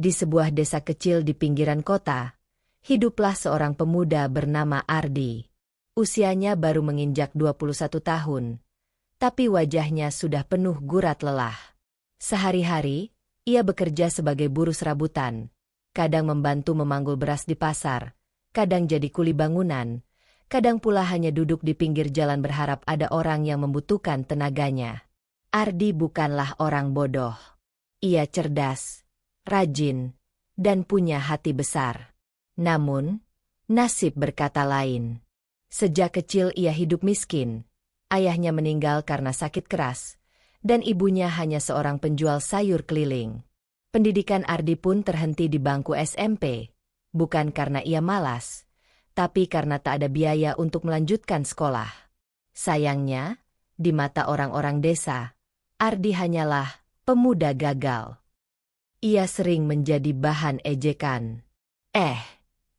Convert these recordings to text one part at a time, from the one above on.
Di sebuah desa kecil di pinggiran kota, hiduplah seorang pemuda bernama Ardi. Usianya baru menginjak 21 tahun, tapi wajahnya sudah penuh gurat lelah. Sehari-hari, ia bekerja sebagai buruh serabutan, kadang membantu memanggul beras di pasar, kadang jadi kuli bangunan, kadang pula hanya duduk di pinggir jalan berharap ada orang yang membutuhkan tenaganya. Ardi bukanlah orang bodoh. Ia cerdas, rajin, dan punya hati besar. Namun, nasib berkata lain. Sejak kecil ia hidup miskin. Ayahnya meninggal karena sakit keras, dan ibunya hanya seorang penjual sayur keliling. Pendidikan Ardi pun terhenti di bangku SMP, bukan karena ia malas, tapi karena tak ada biaya untuk melanjutkan sekolah. Sayangnya, di mata orang-orang desa, Ardi hanyalah pemuda gagal. Ia sering menjadi bahan ejekan.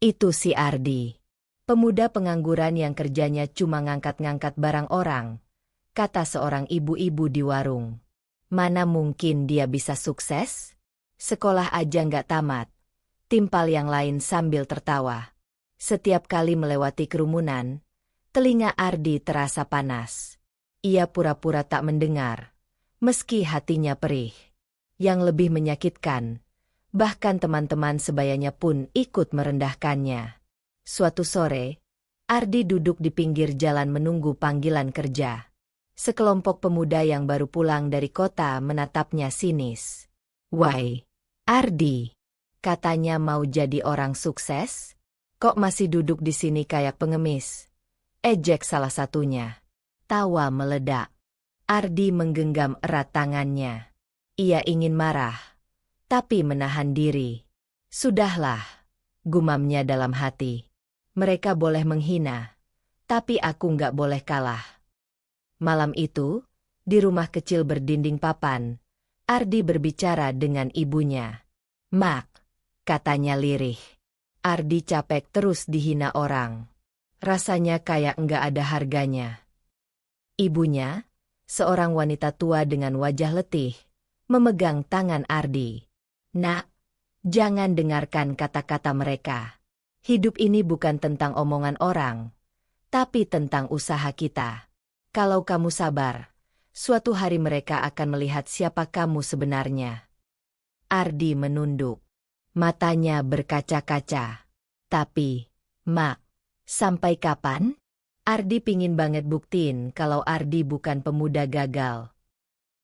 Itu si Ardi. Pemuda pengangguran yang kerjanya cuma ngangkat-ngangkat barang orang, kata seorang ibu-ibu di warung. Mana mungkin dia bisa sukses? Sekolah aja nggak tamat. Timpal yang lain sambil tertawa. Setiap kali melewati kerumunan, telinga Ardi terasa panas. Ia pura-pura tak mendengar, meski hatinya perih. Yang lebih menyakitkan, bahkan teman-teman sebayanya pun ikut merendahkannya. Suatu sore, Ardi duduk di pinggir jalan menunggu panggilan kerja. Sekelompok pemuda yang baru pulang dari kota menatapnya sinis. "Wai, Ardi, katanya mau jadi orang sukses? Kok masih duduk di sini kayak pengemis?" Ejek salah satunya. Tawa meledak. Ardi menggenggam erat tangannya. Ia ingin marah, tapi menahan diri. "Sudahlah," gumamnya dalam hati. "Mereka boleh menghina, tapi aku nggak boleh kalah." Malam itu, di rumah kecil berdinding papan, Ardi berbicara dengan ibunya. "Mak," katanya lirih. Ardi capek terus dihina orang. Rasanya kayak nggak ada harganya. Ibunya, seorang wanita tua dengan wajah letih, memegang tangan Ardi. "Nak, jangan dengarkan kata-kata mereka. Hidup ini bukan tentang omongan orang, tapi tentang usaha kita. Kalau kamu sabar, suatu hari mereka akan melihat siapa kamu sebenarnya." Ardi menunduk. Matanya berkaca-kaca. "Tapi, Mak, sampai kapan?" Ardi pingin banget buktiin kalau Ardi bukan pemuda gagal.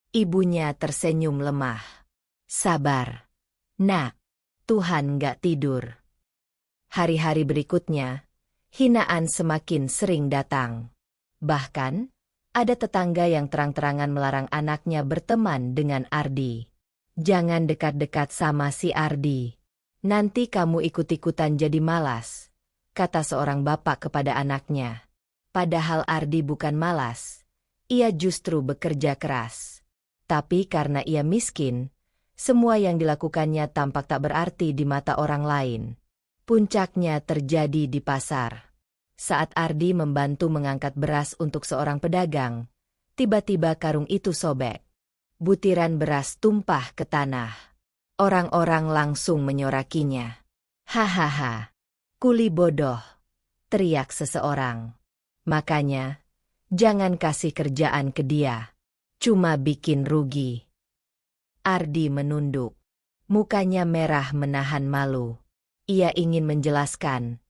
Ibunya tersenyum lemah. "Sabar, Nak. Tuhan nggak tidur." Hari-hari berikutnya, hinaan semakin sering datang. Bahkan, ada tetangga yang terang-terangan melarang anaknya berteman dengan Ardi. "Jangan dekat-dekat sama si Ardi. Nanti kamu ikut-ikutan jadi malas," kata seorang bapak kepada anaknya. Padahal Ardi bukan malas. Ia justru bekerja keras. Tapi karena ia miskin, semua yang dilakukannya tampak tak berarti di mata orang lain. Puncaknya terjadi di pasar. Saat Ardi membantu mengangkat beras untuk seorang pedagang, tiba-tiba karung itu sobek. Butiran beras tumpah ke tanah. Orang-orang langsung menyorakinya. "Hahaha, kuli bodoh," teriak seseorang. "Makanya, jangan kasih kerjaan ke dia. Cuma bikin rugi." Ardi menunduk. Mukanya merah menahan malu. Ia ingin menjelaskan,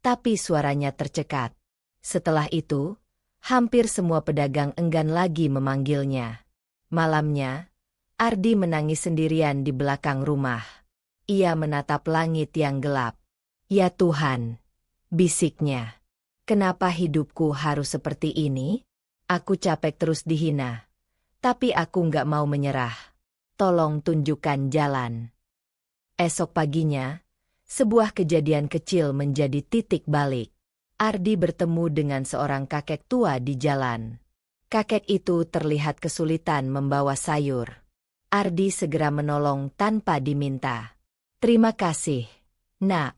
tapi suaranya tercekat. Setelah itu, hampir semua pedagang enggan lagi memanggilnya. Malamnya, Ardi menangis sendirian di belakang rumah. Ia menatap langit yang gelap. "Ya Tuhan," bisiknya. "Kenapa hidupku harus seperti ini? Aku capek terus dihina. Tapi aku nggak mau menyerah. Tolong tunjukkan jalan." Esok paginya, sebuah kejadian kecil menjadi titik balik. Ardi bertemu dengan seorang kakek tua di jalan. Kakek itu terlihat kesulitan membawa sayur. Ardi segera menolong tanpa diminta. "Terima kasih, Nak,"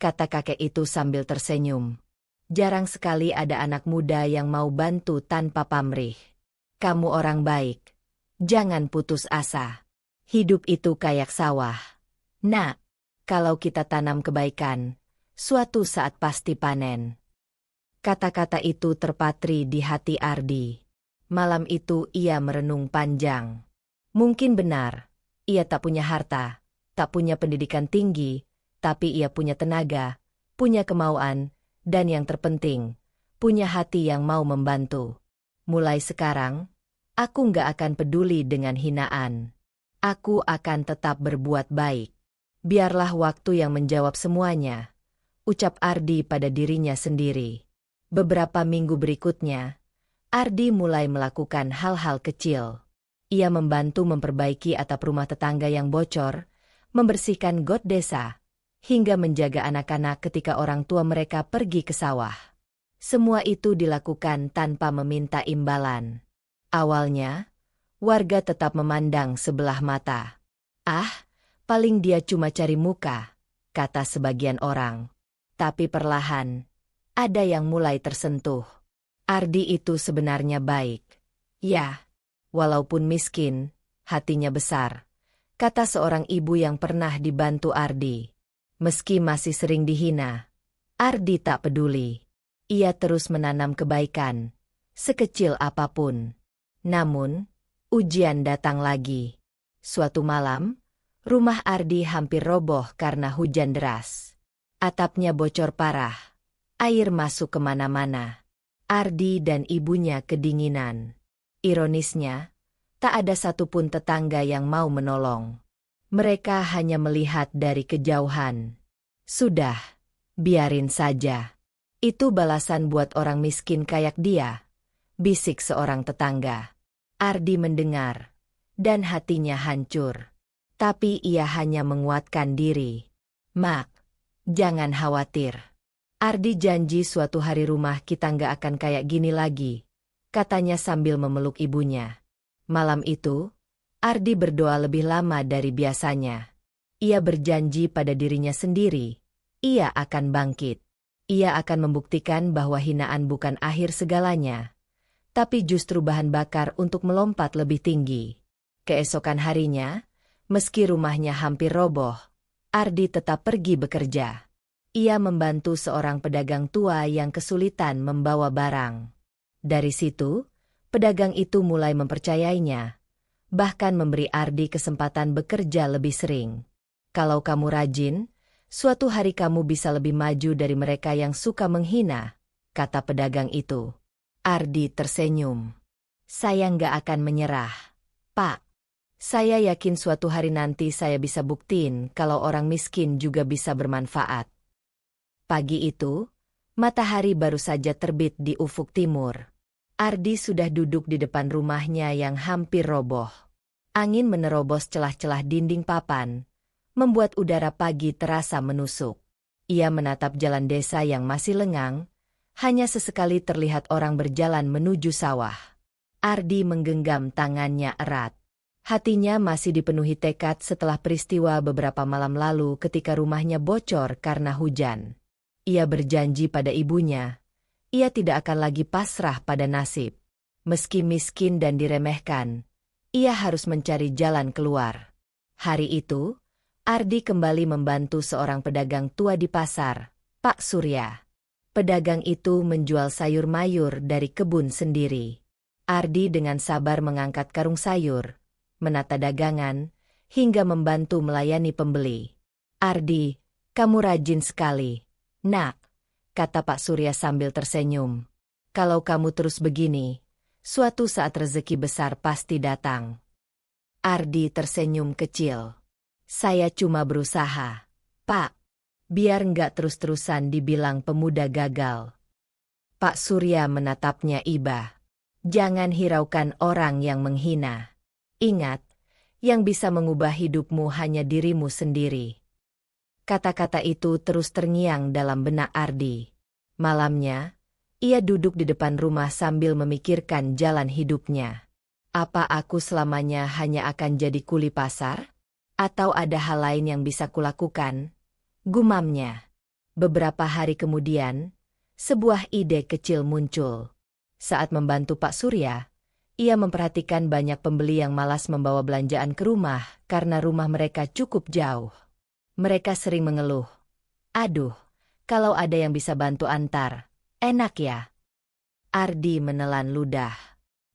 kata kakek itu sambil tersenyum. "Jarang sekali ada anak muda yang mau bantu tanpa pamrih. Kamu orang baik. Jangan putus asa. Hidup itu kayak sawah. Nak, kalau kita tanam kebaikan, suatu saat pasti panen. Kata-kata itu terpatri di hati Ardi. Malam itu ia merenung panjang. Mungkin benar, ia tak punya harta, tak punya pendidikan tinggi, tapi ia punya tenaga, punya kemauan, dan yang terpenting, punya hati yang mau membantu. Mulai sekarang, aku nggak akan peduli dengan hinaan. Aku akan tetap berbuat baik. Biarlah waktu yang menjawab semuanya, ucap Ardi pada dirinya sendiri. Beberapa minggu berikutnya, Ardi mulai melakukan hal-hal kecil. Ia membantu memperbaiki atap rumah tetangga yang bocor, membersihkan got desa, hingga menjaga anak-anak ketika orang tua mereka pergi ke sawah. Semua itu dilakukan tanpa meminta imbalan. Awalnya, warga tetap memandang sebelah mata. "Ah, paling dia cuma cari muka," kata sebagian orang. Tapi perlahan, ada yang mulai tersentuh. Ardi itu sebenarnya baik. Ya, walaupun miskin, hatinya besar, kata seorang ibu yang pernah dibantu Ardi. Meski masih sering dihina, Ardi tak peduli. Ia terus menanam kebaikan, sekecil apapun. Namun, ujian datang lagi. Suatu malam, rumah Ardi hampir roboh karena hujan deras. Atapnya bocor parah. Air masuk kemana-mana. Ardi dan ibunya kedinginan. Ironisnya, tak ada satupun tetangga yang mau menolong. Mereka hanya melihat dari kejauhan. "Sudah, biarin saja. Itu balasan buat orang miskin kayak dia," bisik seorang tetangga. Ardi mendengar, dan hatinya hancur. Tapi ia hanya menguatkan diri. "Mak, jangan khawatir. Ardi janji suatu hari rumah kita nggak akan kayak gini lagi," katanya sambil memeluk ibunya. Malam itu, Ardi berdoa lebih lama dari biasanya. Ia berjanji pada dirinya sendiri, ia akan bangkit. Ia akan membuktikan bahwa hinaan bukan akhir segalanya, tapi justru bahan bakar untuk melompat lebih tinggi. Keesokan harinya, meski rumahnya hampir roboh, Ardi tetap pergi bekerja. Ia membantu seorang pedagang tua yang kesulitan membawa barang. Dari situ, pedagang itu mulai mempercayainya, bahkan memberi Ardi kesempatan bekerja lebih sering. "Kalau kamu rajin, suatu hari kamu bisa lebih maju dari mereka yang suka menghina," kata pedagang itu. Ardi tersenyum. "Saya nggak akan menyerah, Pak. Saya yakin suatu hari nanti saya bisa buktiin kalau orang miskin juga bisa bermanfaat." Pagi itu, matahari baru saja terbit di ufuk timur. Ardi sudah duduk di depan rumahnya yang hampir roboh. Angin menerobos celah-celah dinding papan, membuat udara pagi terasa menusuk. Ia menatap jalan desa yang masih lengang, hanya sesekali terlihat orang berjalan menuju sawah. Ardi menggenggam tangannya erat. Hatinya masih dipenuhi tekad setelah peristiwa beberapa malam lalu ketika rumahnya bocor karena hujan. Ia berjanji pada ibunya, ia tidak akan lagi pasrah pada nasib. Meski miskin dan diremehkan, ia harus mencari jalan keluar. Hari itu, Ardi kembali membantu seorang pedagang tua di pasar, Pak Surya. Pedagang itu menjual sayur mayur dari kebun sendiri. Ardi dengan sabar mengangkat karung sayur, menata dagangan, hingga membantu melayani pembeli. "Ardi, kamu rajin sekali, Nak," kata Pak Surya sambil tersenyum. "Kalau kamu terus begini, suatu saat rezeki besar pasti datang." Ardi tersenyum kecil. "Saya cuma berusaha, Pak. Biar nggak terus-terusan dibilang pemuda gagal." Pak Surya menatapnya iba. "Jangan hiraukan orang yang menghina. Ingat, yang bisa mengubah hidupmu hanya dirimu sendiri." Kata-kata itu terus terngiang dalam benak Ardi. Malamnya, ia duduk di depan rumah sambil memikirkan jalan hidupnya. "Apa aku selamanya hanya akan jadi kuli pasar? Atau ada hal lain yang bisa kulakukan?" gumamnya. Beberapa hari kemudian, sebuah ide kecil muncul. Saat membantu Pak Surya, ia memperhatikan banyak pembeli yang malas membawa belanjaan ke rumah karena rumah mereka cukup jauh. Mereka sering mengeluh. Aduh, kalau ada yang bisa bantu antar, enak ya. Ardi menelan ludah.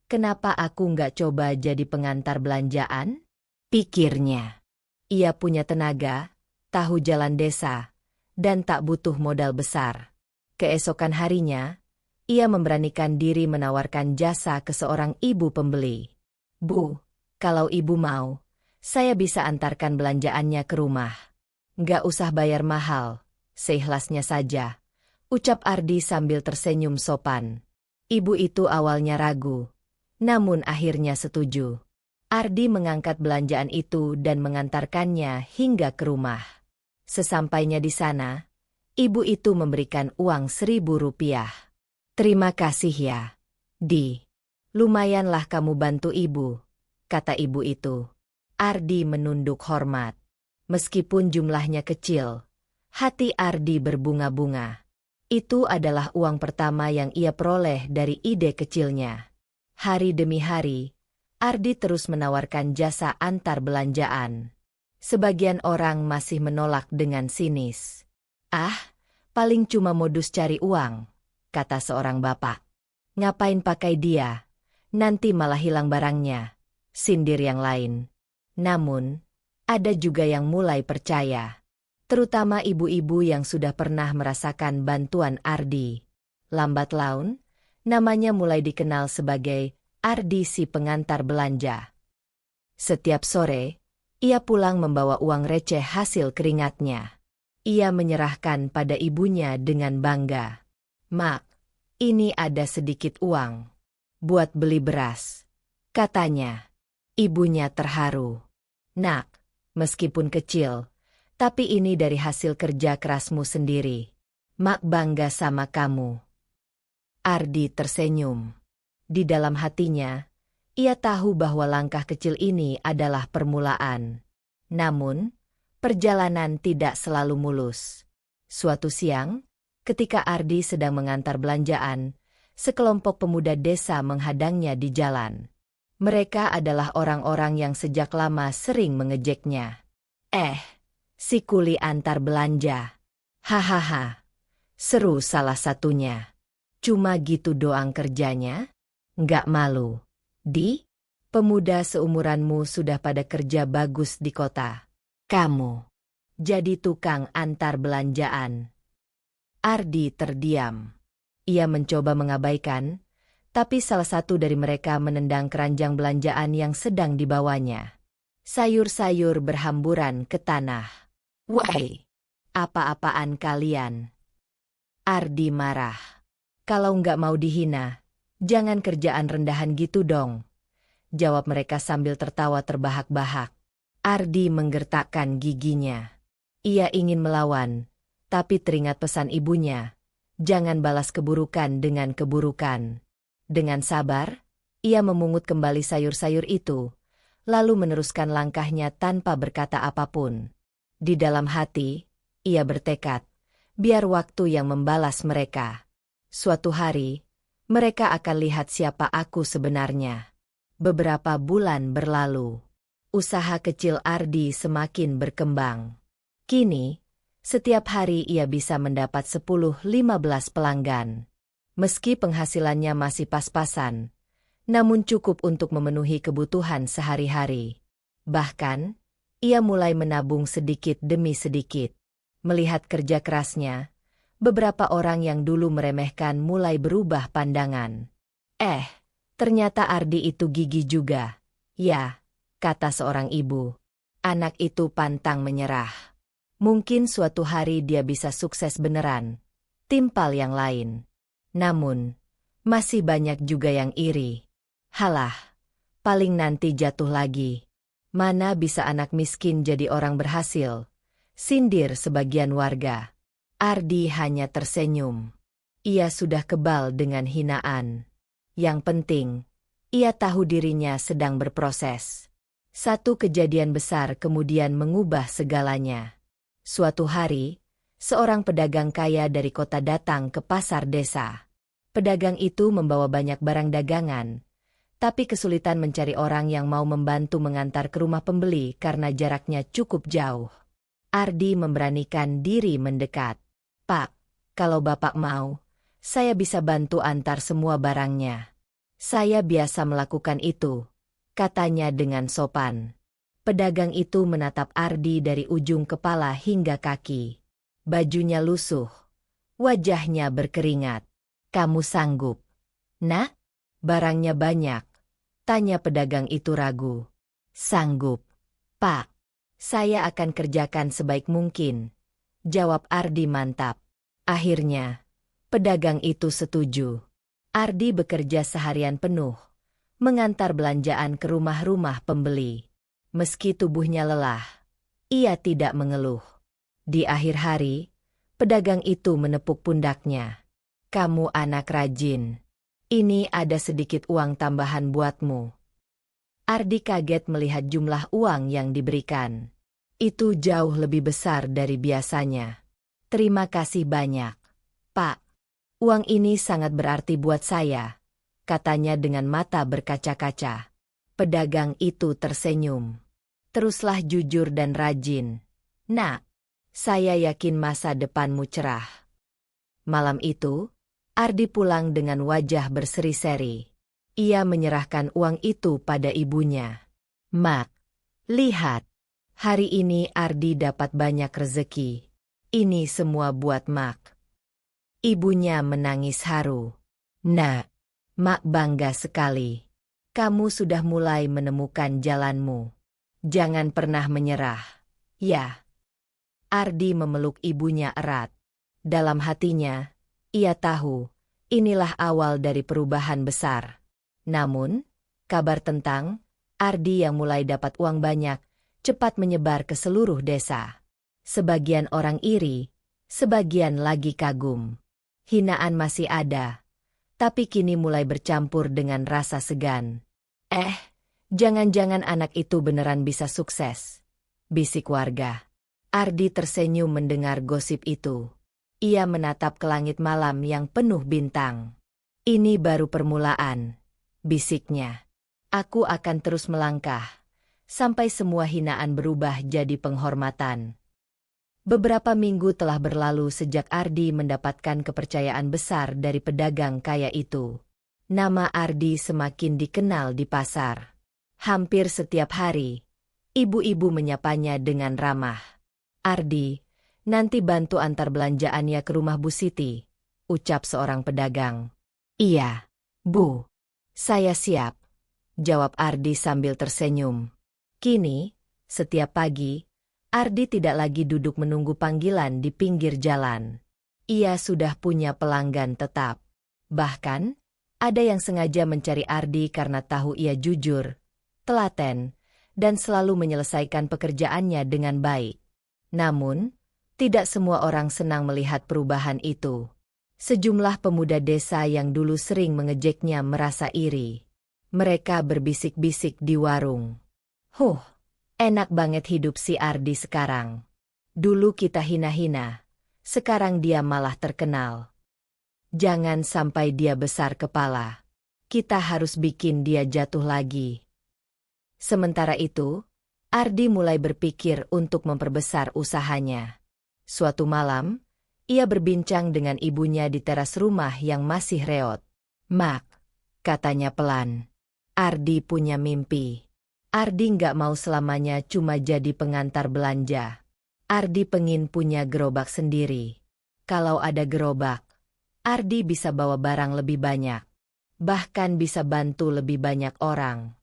Kenapa aku nggak coba jadi pengantar belanjaan? Pikirnya. Ia punya tenaga, tahu jalan desa, dan tak butuh modal besar. Keesokan harinya, ia memberanikan diri menawarkan jasa ke seorang ibu pembeli. Bu, kalau ibu mau, saya bisa antarkan belanjaannya ke rumah. Nggak usah bayar mahal, seikhlasnya saja, ucap Ardi sambil tersenyum sopan. Ibu itu awalnya ragu, namun akhirnya setuju. Ardi mengangkat belanjaan itu dan mengantarkannya hingga ke rumah. Sesampainya di sana, ibu itu memberikan uang Rp1.000. Terima kasih ya, Di. Lumayanlah kamu bantu ibu, kata ibu itu. Ardi menunduk hormat. Meskipun jumlahnya kecil, hati Ardi berbunga-bunga. Itu adalah uang pertama yang ia peroleh dari ide kecilnya. Hari demi hari, Ardi terus menawarkan jasa antar belanjaan. Sebagian orang masih menolak dengan sinis. Ah, paling cuma modus cari uang, kata seorang bapak. Ngapain pakai dia? Nanti malah hilang barangnya, sindir yang lain. Namun, ada juga yang mulai percaya. Terutama ibu-ibu yang sudah pernah merasakan bantuan Ardi. Lambat laun, namanya mulai dikenal sebagai Ardi si pengantar belanja. Setiap sore, ia pulang membawa uang receh hasil keringatnya. Ia menyerahkan pada ibunya dengan bangga. Mak, ini ada sedikit uang. Buat beli beras, katanya. Ibunya terharu. Nak, meskipun kecil, tapi ini dari hasil kerja kerasmu sendiri. Mak bangga sama kamu. Ardi tersenyum. Di dalam hatinya, ia tahu bahwa langkah kecil ini adalah permulaan. Namun, perjalanan tidak selalu mulus. Suatu siang, ketika Ardi sedang mengantar belanjaan, sekelompok pemuda desa menghadangnya di jalan. Mereka adalah orang-orang yang sejak lama sering mengejeknya. Si kuli antar belanja. Hahaha. Seru salah satunya. Cuma gitu doang kerjanya? Nggak malu. Di? Pemuda seumuranmu sudah pada kerja bagus di kota. Kamu jadi tukang antar belanjaan. Ardi terdiam. Ia mencoba mengabaikan, tapi salah satu dari mereka menendang keranjang belanjaan yang sedang dibawanya. Sayur-sayur berhamburan ke tanah. Wahai, apa-apaan kalian? Ardi marah. Kalau nggak mau dihina, jangan kerjaan rendahan gitu dong, jawab mereka sambil tertawa terbahak-bahak. Ardi menggertakkan giginya. Ia ingin melawan, tapi teringat pesan ibunya, jangan balas keburukan dengan keburukan. Dengan sabar, ia memungut kembali sayur-sayur itu, lalu meneruskan langkahnya tanpa berkata apapun. Di dalam hati, ia bertekad, biar waktu yang membalas mereka. Suatu hari, mereka akan lihat siapa aku sebenarnya. Beberapa bulan berlalu. Usaha kecil Ardi semakin berkembang. Kini, setiap hari ia bisa mendapat 10-15 pelanggan. Meski penghasilannya masih pas-pasan, namun cukup untuk memenuhi kebutuhan sehari-hari. Bahkan, ia mulai menabung sedikit demi sedikit. Melihat kerja kerasnya, beberapa orang yang dulu meremehkan mulai berubah pandangan. Ternyata Ardi itu gigih juga. Ya, kata seorang ibu. Anak itu pantang menyerah. Mungkin suatu hari dia bisa sukses beneran. Timpal yang lain. Namun, masih banyak juga yang iri. Halah, paling nanti jatuh lagi. Mana bisa anak miskin jadi orang berhasil? Sindir sebagian warga. Ardi hanya tersenyum. Ia sudah kebal dengan hinaan. Yang penting, ia tahu dirinya sedang berproses. Satu kejadian besar kemudian mengubah segalanya. Suatu hari, seorang pedagang kaya dari kota datang ke pasar desa. Pedagang itu membawa banyak barang dagangan, tapi kesulitan mencari orang yang mau membantu mengantar ke rumah pembeli karena jaraknya cukup jauh. Ardi memberanikan diri mendekat. "Pak, kalau Bapak mau, saya bisa bantu antar semua barangnya. Saya biasa melakukan itu," katanya dengan sopan. Pedagang itu menatap Ardi dari ujung kepala hingga kaki. Bajunya lusuh, wajahnya berkeringat. "Kamu sanggup, Nak? Barangnya banyak," tanya pedagang itu ragu. "Sanggup, Pak. Saya akan kerjakan sebaik mungkin," jawab Ardi mantap. Akhirnya, pedagang itu setuju. Ardi bekerja seharian penuh, mengantar belanjaan ke rumah-rumah pembeli. Meski tubuhnya lelah, ia tidak mengeluh. Di akhir hari, pedagang itu menepuk pundaknya. "Kamu anak rajin. Ini ada sedikit uang tambahan buatmu." Ardi kaget melihat jumlah uang yang diberikan. Itu jauh lebih besar dari biasanya. "Terima kasih banyak, Pak. Uang ini sangat berarti buat saya," katanya dengan mata berkaca-kaca. Pedagang itu tersenyum. "Teruslah jujur dan rajin, Nak. Saya yakin masa depanmu cerah." Malam itu, Ardi pulang dengan wajah berseri-seri. Ia menyerahkan uang itu pada ibunya. "Mak, lihat. Hari ini Ardi dapat banyak rezeki. Ini semua buat Mak." Ibunya menangis haru. "Nak, Mak bangga sekali. Kamu sudah mulai menemukan jalanmu. Jangan pernah menyerah, ya." Ardi memeluk ibunya erat. Dalam hatinya, ia tahu, inilah awal dari perubahan besar. Namun, kabar tentang Ardi yang mulai dapat uang banyak cepat menyebar ke seluruh desa. Sebagian orang iri, sebagian lagi kagum. Hinaan masih ada, tapi kini mulai bercampur dengan rasa segan. Jangan-jangan anak itu beneran bisa sukses," bisik warga. Ardi tersenyum mendengar gosip itu. Ia menatap ke langit malam yang penuh bintang. "Ini baru permulaan," bisiknya. "Aku akan terus melangkah, sampai semua hinaan berubah jadi penghormatan." Beberapa minggu telah berlalu sejak Ardi mendapatkan kepercayaan besar dari pedagang kaya itu. Nama Ardi semakin dikenal di pasar. Hampir setiap hari, ibu-ibu menyapanya dengan ramah. "Ardi, nanti bantu antar belanjaannya ke rumah Bu Siti," ucap seorang pedagang. "Iya, Bu. Saya siap," jawab Ardi sambil tersenyum. Kini, setiap pagi, Ardi tidak lagi duduk menunggu panggilan di pinggir jalan. Ia sudah punya pelanggan tetap. Bahkan, ada yang sengaja mencari Ardi karena tahu ia jujur, telaten, dan selalu menyelesaikan pekerjaannya dengan baik. Namun, tidak semua orang senang melihat perubahan itu. Sejumlah pemuda desa yang dulu sering mengejeknya merasa iri. Mereka berbisik-bisik di warung. Enak banget hidup si Ardi sekarang. Dulu kita hina-hina, sekarang dia malah terkenal. Jangan sampai dia besar kepala. Kita harus bikin dia jatuh lagi." Sementara itu, Ardi mulai berpikir untuk memperbesar usahanya. Suatu malam, ia berbincang dengan ibunya di teras rumah yang masih reot. "Mak," katanya pelan, "Ardi punya mimpi. Ardi nggak mau selamanya cuma jadi pengantar belanja. Ardi pengen punya gerobak sendiri. Kalau ada gerobak, Ardi bisa bawa barang lebih banyak. Bahkan bisa bantu lebih banyak orang."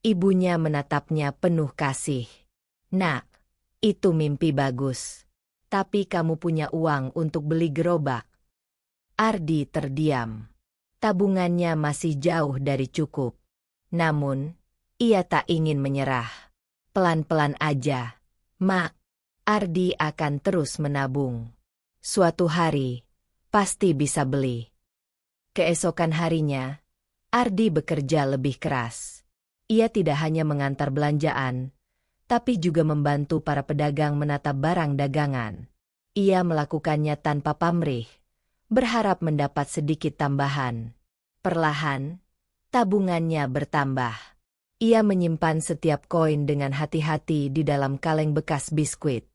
Ibunya menatapnya penuh kasih. "Nak, itu mimpi bagus. Tapi kamu punya uang untuk beli gerobak?" Ardi terdiam. Tabungannya masih jauh dari cukup. Namun, ia tak ingin menyerah. "Pelan-pelan aja, Mak. Ardi akan terus menabung. Suatu hari, pasti bisa beli." Keesokan harinya, Ardi bekerja lebih keras. Ia tidak hanya mengantar belanjaan, tapi juga membantu para pedagang menata barang dagangan. Ia melakukannya tanpa pamrih, berharap mendapat sedikit tambahan. Perlahan, tabungannya bertambah. Ia menyimpan setiap koin dengan hati-hati di dalam kaleng bekas biskuit.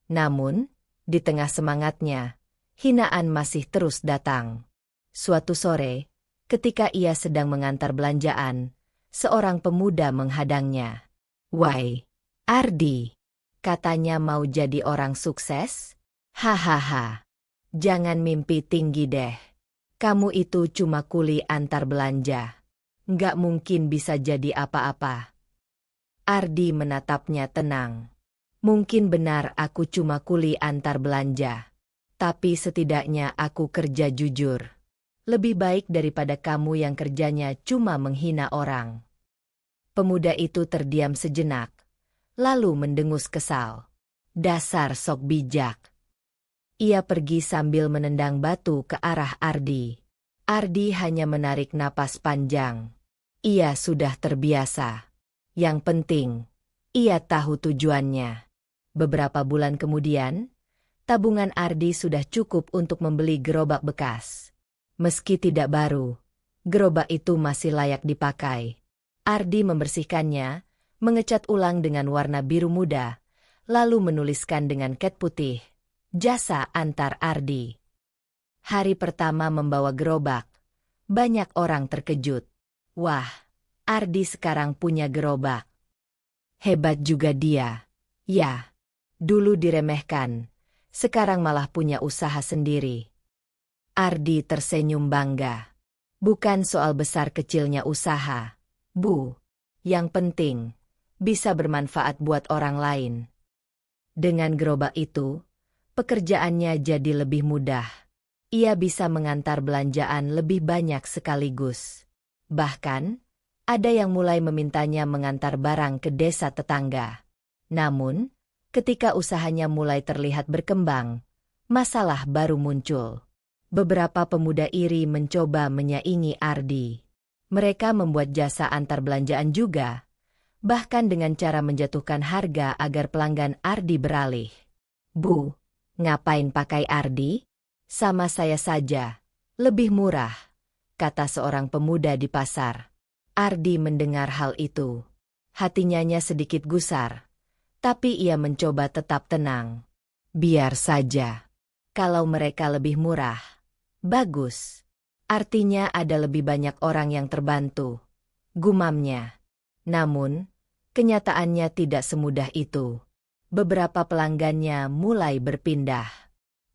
Namun, di tengah semangatnya, hinaan masih terus datang. Suatu sore, ketika ia sedang mengantar belanjaan, seorang pemuda menghadangnya. "Wai, Ardi, katanya mau jadi orang sukses? Hahaha, jangan mimpi tinggi deh. Kamu itu cuma kuli antar belanja. Nggak mungkin bisa jadi apa-apa." Ardi menatapnya tenang. "Mungkin benar aku cuma kuli antar belanja. Tapi setidaknya aku kerja jujur. Lebih baik daripada kamu yang kerjanya cuma menghina orang." Pemuda itu terdiam sejenak, lalu mendengus kesal. "Dasar sok bijak." Ia pergi sambil menendang batu ke arah Ardi. Ardi hanya menarik napas panjang. Ia sudah terbiasa. Yang penting, ia tahu tujuannya. Beberapa bulan kemudian, tabungan Ardi sudah cukup untuk membeli gerobak bekas. Meski tidak baru, gerobak itu masih layak dipakai. Ardi membersihkannya, mengecat ulang dengan warna biru muda, lalu menuliskan dengan cat putih, "Jasa antar Ardi." Hari pertama membawa gerobak, banyak orang terkejut. "Wah, Ardi sekarang punya gerobak. Hebat juga dia. Ya, dulu diremehkan, sekarang malah punya usaha sendiri." Ardi tersenyum bangga. "Bukan soal besar kecilnya usaha, Bu. Yang penting, bisa bermanfaat buat orang lain." Dengan gerobak itu, pekerjaannya jadi lebih mudah. Ia bisa mengantar belanjaan lebih banyak sekaligus. Bahkan, ada yang mulai memintanya mengantar barang ke desa tetangga. Namun, ketika usahanya mulai terlihat berkembang, masalah baru muncul. Beberapa pemuda iri mencoba menyaingi Ardi. Mereka membuat jasa antar belanjaan juga, bahkan dengan cara menjatuhkan harga agar pelanggan Ardi beralih. "Bu, ngapain pakai Ardi? Sama saya saja, lebih murah," kata seorang pemuda di pasar. Ardi mendengar hal itu. Hatinya sedikit gusar, tapi ia mencoba tetap tenang. Biar saja. Kalau mereka lebih murah, bagus. Artinya ada lebih banyak orang yang terbantu, gumamnya. Namun, kenyataannya tidak semudah itu. Beberapa pelanggannya mulai berpindah.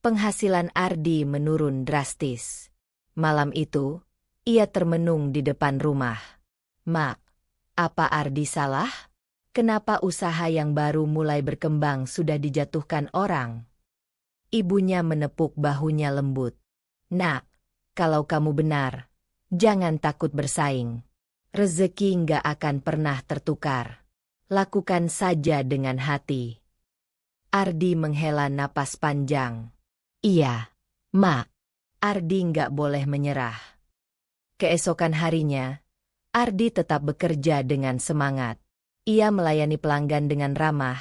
Penghasilan Ardi menurun drastis. Malam itu, ia termenung di depan rumah. "Mak, apa Ardi salah? Kenapa usaha yang baru mulai berkembang sudah dijatuhkan orang?" Ibunya menepuk bahunya lembut. "Nak, kalau kamu benar, jangan takut bersaing. Rezeki nggak akan pernah tertukar. Lakukan saja dengan hati." Ardi menghela napas panjang. "Iya, Mak." Ardi nggak boleh menyerah. Keesokan harinya, Ardi tetap bekerja dengan semangat. Ia melayani pelanggan dengan ramah,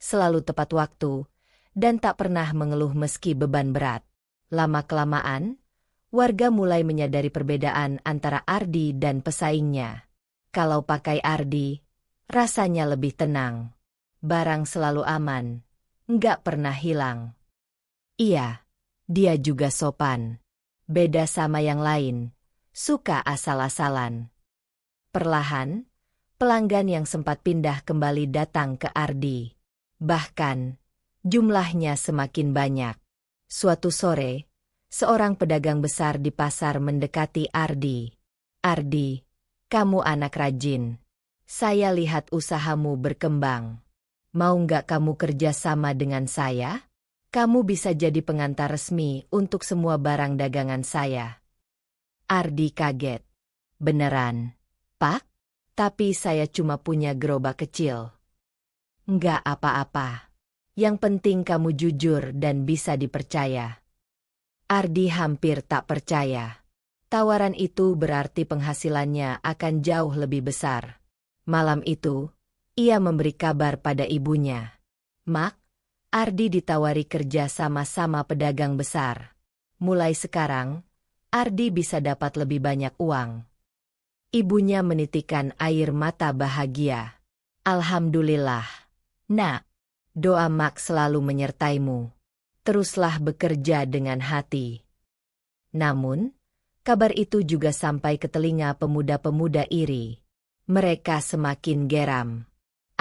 selalu tepat waktu, dan tak pernah mengeluh meski beban berat. Lama-kelamaan, warga mulai menyadari perbedaan antara Ardi dan pesaingnya. Kalau pakai Ardi, rasanya lebih tenang. Barang selalu aman, nggak pernah hilang. Iya, dia juga sopan. Beda sama yang lain, suka asal-asalan. Perlahan, pelanggan yang sempat pindah kembali datang ke Ardi. Bahkan, jumlahnya semakin banyak. Suatu sore, seorang pedagang besar di pasar mendekati Ardi. "Ardi, kamu anak rajin. Saya lihat usahamu berkembang. Mau nggak kamu kerja sama dengan saya? Kamu bisa jadi pengantar resmi untuk semua barang dagangan saya." Ardi kaget. "Beneran, Pak? Tapi saya cuma punya gerobak kecil." "Nggak apa-apa. Yang penting kamu jujur dan bisa dipercaya." Ardi hampir tak percaya. Tawaran itu berarti penghasilannya akan jauh lebih besar. Malam itu, ia memberi kabar pada ibunya. "Mak, Ardi ditawari kerja sama-sama pedagang besar. Mulai sekarang, Ardi bisa dapat lebih banyak uang." Ibunya menitikkan air mata bahagia. "Alhamdulillah, Nak. Doa Mak selalu menyertaimu. Teruslah bekerja dengan hati. Namun, kabar itu juga sampai ke telinga pemuda-pemuda iri. Mereka semakin geram.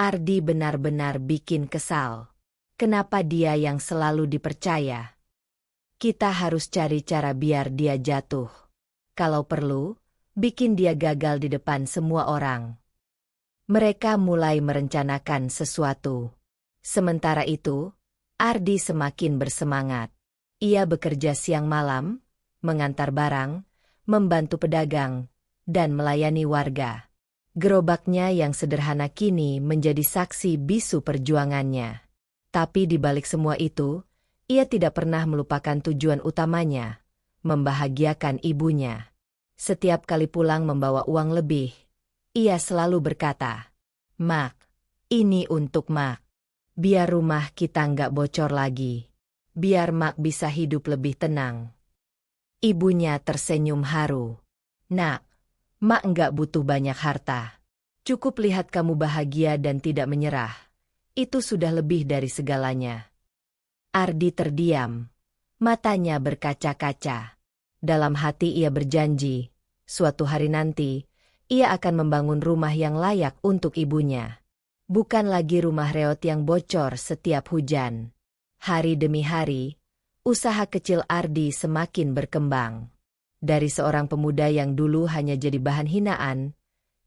Ardi benar-benar bikin kesal. Kenapa dia yang selalu dipercaya? Kita harus cari cara biar dia jatuh. Kalau perlu, bikin dia gagal di depan semua orang. Mereka mulai merencanakan sesuatu. Sementara itu, Ardi semakin bersemangat. Ia bekerja siang malam, mengantar barang, membantu pedagang, dan melayani warga. Gerobaknya yang sederhana kini menjadi saksi bisu perjuangannya. Tapi di balik semua itu, ia tidak pernah melupakan tujuan utamanya, membahagiakan ibunya. Setiap kali pulang membawa uang lebih, ia selalu berkata, "Mak, ini untuk Mak. Biar rumah kita nggak bocor lagi. Biar Mak bisa hidup lebih tenang." Ibunya tersenyum haru. "Nak, Mak nggak butuh banyak harta. Cukup lihat kamu bahagia dan tidak menyerah. Itu sudah lebih dari segalanya." Ardi terdiam. Matanya berkaca-kaca. Dalam hati ia berjanji, suatu hari nanti, ia akan membangun rumah yang layak untuk ibunya. Bukan lagi rumah reot yang bocor setiap hujan. Hari demi hari, usaha kecil Ardi semakin berkembang. Dari seorang pemuda yang dulu hanya jadi bahan hinaan,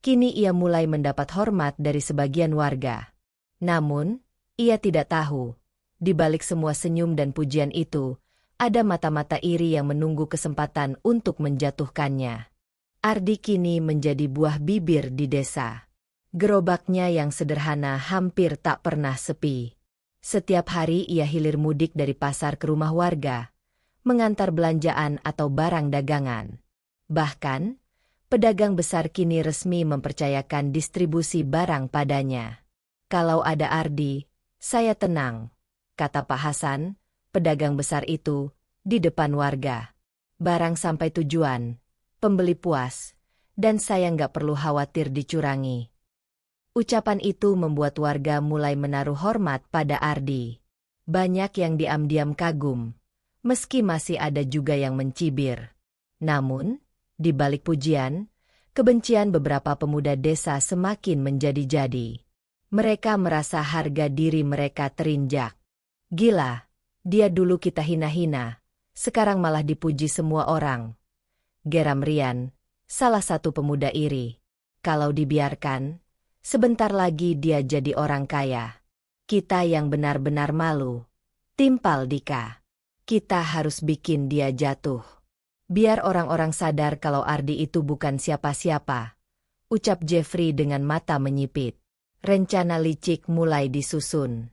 kini ia mulai mendapat hormat dari sebagian warga. Namun, ia tidak tahu, di balik semua senyum dan pujian itu, ada mata-mata iri yang menunggu kesempatan untuk menjatuhkannya. Ardi kini menjadi buah bibir di desa. Gerobaknya yang sederhana hampir tak pernah sepi. Setiap hari ia hilir mudik dari pasar ke rumah warga, mengantar belanjaan atau barang dagangan. Bahkan, pedagang besar kini resmi mempercayakan distribusi barang padanya. "Kalau ada Ardi, saya tenang," kata Pak Hasan, pedagang besar itu, di depan warga. "Barang sampai tujuan, pembeli puas, dan saya nggak perlu khawatir dicurangi." Ucapan itu membuat warga mulai menaruh hormat pada Ardi. Banyak yang diam-diam kagum, meski masih ada juga yang mencibir. Namun, di balik pujian, kebencian beberapa pemuda desa semakin menjadi-jadi. Mereka merasa harga diri mereka terinjak. "Gila, dia dulu kita hina-hina, sekarang malah dipuji semua orang," geram Rian, salah satu pemuda iri. "Kalau dibiarkan, sebentar lagi dia jadi orang kaya. Kita yang benar-benar malu." Timpal Dika. "Kita harus bikin dia jatuh. Biar orang-orang sadar kalau Ardi itu bukan siapa-siapa," ucap Jeffrey dengan mata menyipit. Rencana licik mulai disusun.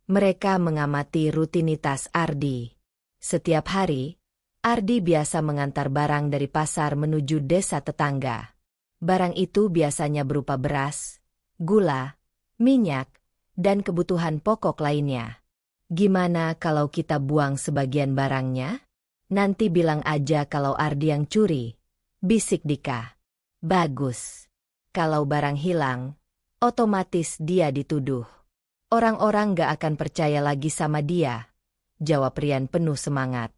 Mereka mengamati rutinitas Ardi. Setiap hari, Ardi biasa mengantar barang dari pasar menuju desa tetangga. Barang itu biasanya berupa beras, gula, minyak, dan kebutuhan pokok lainnya. "Gimana kalau kita buang sebagian barangnya? Nanti bilang aja kalau Ardi yang curi," bisik Dika. "Bagus. Kalau barang hilang, otomatis dia dituduh. Orang-orang gak akan percaya lagi sama dia," jawab Rian penuh semangat.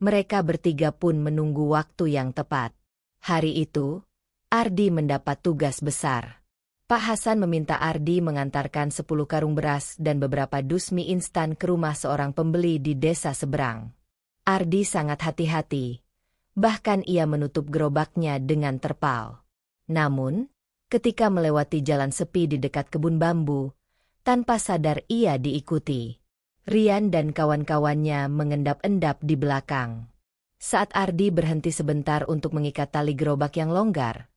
Mereka bertiga pun menunggu waktu yang tepat. Hari itu, Ardi mendapat tugas besar. Pak Hasan meminta Ardi mengantarkan 10 karung beras dan beberapa dus mie instan ke rumah seorang pembeli di desa seberang. Ardi sangat hati-hati, bahkan ia menutup gerobaknya dengan terpal. Namun, ketika melewati jalan sepi di dekat kebun bambu, tanpa sadar ia diikuti. Rian dan kawan-kawannya mengendap-endap di belakang. Saat Ardi berhenti sebentar untuk mengikat tali gerobak yang longgar,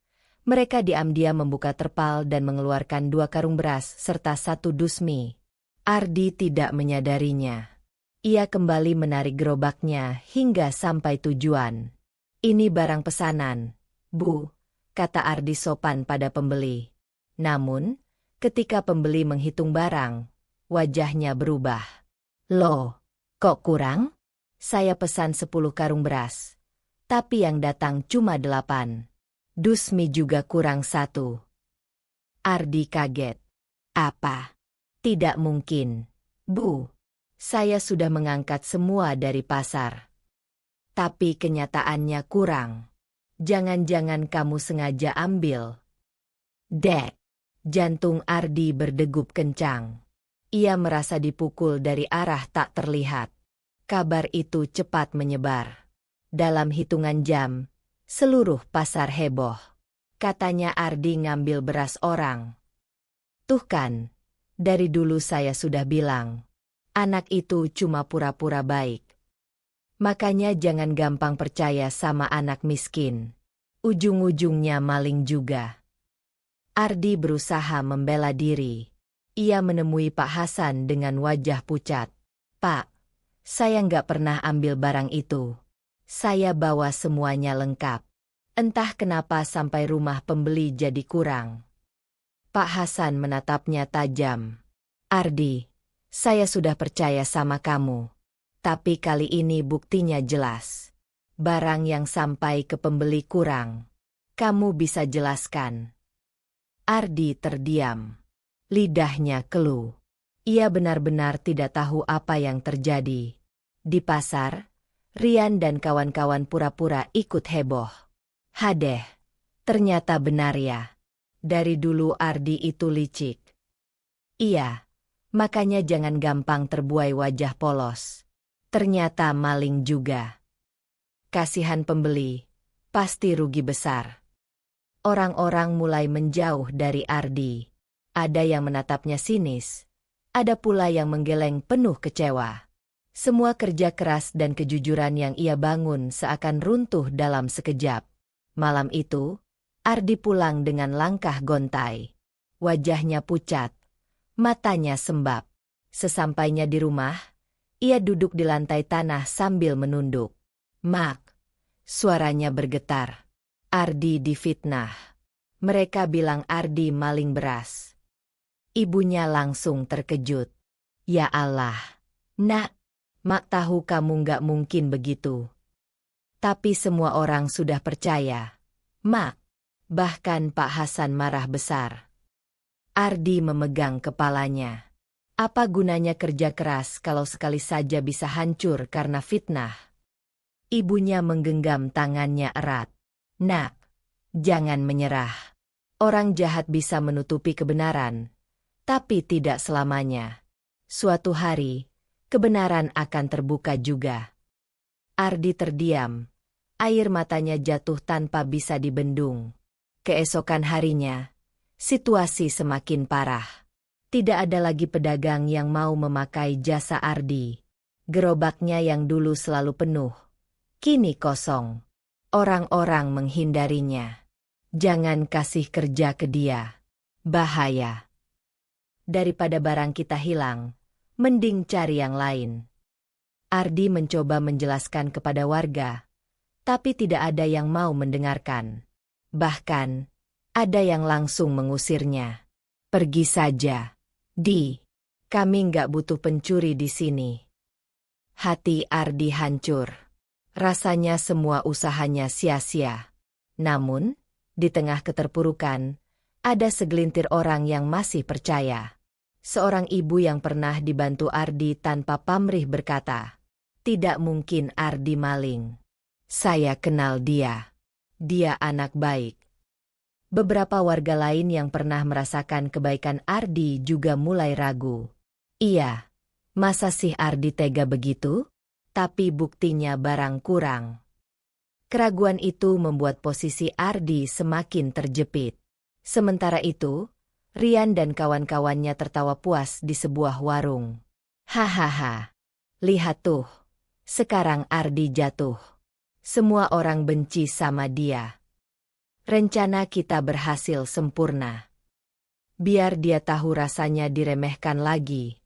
mereka diam-diam membuka terpal dan mengeluarkan 2 karung beras serta 1 dus mie. Ardi tidak menyadarinya. Ia kembali menarik gerobaknya hingga sampai tujuan. "Ini barang pesanan, Bu," kata Ardi sopan pada pembeli. Namun, ketika pembeli menghitung barang, wajahnya berubah. "Loh, kok kurang? Saya pesan 10 karung beras, tapi yang datang cuma 8. Dus mie juga kurang 1. Ardi kaget. "Apa? Tidak mungkin. Bu, saya sudah mengangkat semua dari pasar. Tapi kenyataannya kurang. Jangan-jangan kamu sengaja ambil. Dek. Jantung Ardi berdegup kencang. Ia merasa dipukul dari arah tak terlihat. Kabar itu cepat menyebar. Dalam hitungan jam, seluruh pasar heboh. Katanya Ardi ngambil beras orang. Tuh kan, dari dulu saya sudah bilang. Anak itu cuma pura-pura baik. Makanya jangan gampang percaya sama anak miskin. Ujung-ujungnya maling juga. Ardi berusaha membela diri. Ia menemui Pak Hasan dengan wajah pucat. Pak, saya nggak pernah ambil barang itu. Saya bawa semuanya lengkap. Entah kenapa sampai rumah pembeli jadi kurang. Pak Hasan menatapnya tajam. Ardi, saya sudah percaya sama kamu. Tapi kali ini buktinya jelas. Barang yang sampai ke pembeli kurang. Kamu bisa jelaskan? Ardi terdiam. Lidahnya keluh. Ia benar-benar tidak tahu apa yang terjadi. Di pasar, Rian dan kawan-kawan pura-pura ikut heboh. Hadeh, ternyata benar ya. Dari dulu Ardi itu licik. Iya, makanya jangan gampang terbuai wajah polos. Ternyata maling juga. Kasihan pembeli, pasti rugi besar. Orang-orang mulai menjauh dari Ardi. Ada yang menatapnya sinis, ada pula yang menggeleng penuh kecewa. Semua kerja keras dan kejujuran yang ia bangun seakan runtuh dalam sekejap. Malam itu, Ardi pulang dengan langkah gontai. Wajahnya pucat, matanya sembab. Sesampainya di rumah, ia duduk di lantai tanah sambil menunduk. Mak, suaranya bergetar. Ardi difitnah. Mereka bilang Ardi maling beras. Ibunya langsung terkejut. Ya Allah, nak, mak tahu kamu nggak mungkin begitu. Tapi semua orang sudah percaya. Mak, bahkan Pak Hasan marah besar. Ardi memegang kepalanya. Apa gunanya kerja keras kalau sekali saja bisa hancur karena fitnah? Ibunya menggenggam tangannya erat. Nak, jangan menyerah. Orang jahat bisa menutupi kebenaran, tapi tidak selamanya. Suatu hari, kebenaran akan terbuka juga. Ardi terdiam. Air matanya jatuh tanpa bisa dibendung. Keesokan harinya, situasi semakin parah. Tidak ada lagi pedagang yang mau memakai jasa Ardi. Gerobaknya yang dulu selalu penuh, kini kosong. Orang-orang menghindarinya. Jangan kasih kerja ke dia. Bahaya. Daripada barang kita hilang, mending cari yang lain. Ardi mencoba menjelaskan kepada warga, tapi tidak ada yang mau mendengarkan. Bahkan, ada yang langsung mengusirnya. Pergi saja. Kami nggak butuh pencuri di sini. Hati Ardi hancur. Rasanya semua usahanya sia-sia. Namun, di tengah keterpurukan, ada segelintir orang yang masih percaya. Seorang ibu yang pernah dibantu Ardi tanpa pamrih berkata, "Tidak mungkin Ardi maling. Saya kenal dia. Dia anak baik." Beberapa warga lain yang pernah merasakan kebaikan Ardi juga mulai ragu. Iya, masa sih Ardi tega begitu? Tapi buktinya barang kurang. Keraguan itu membuat posisi Ardi semakin terjepit. Sementara itu, Rian dan kawan-kawannya tertawa puas di sebuah warung. Hahaha, lihat tuh, sekarang Ardi jatuh. Semua orang benci sama dia. Rencana kita berhasil sempurna. Biar dia tahu rasanya diremehkan lagi.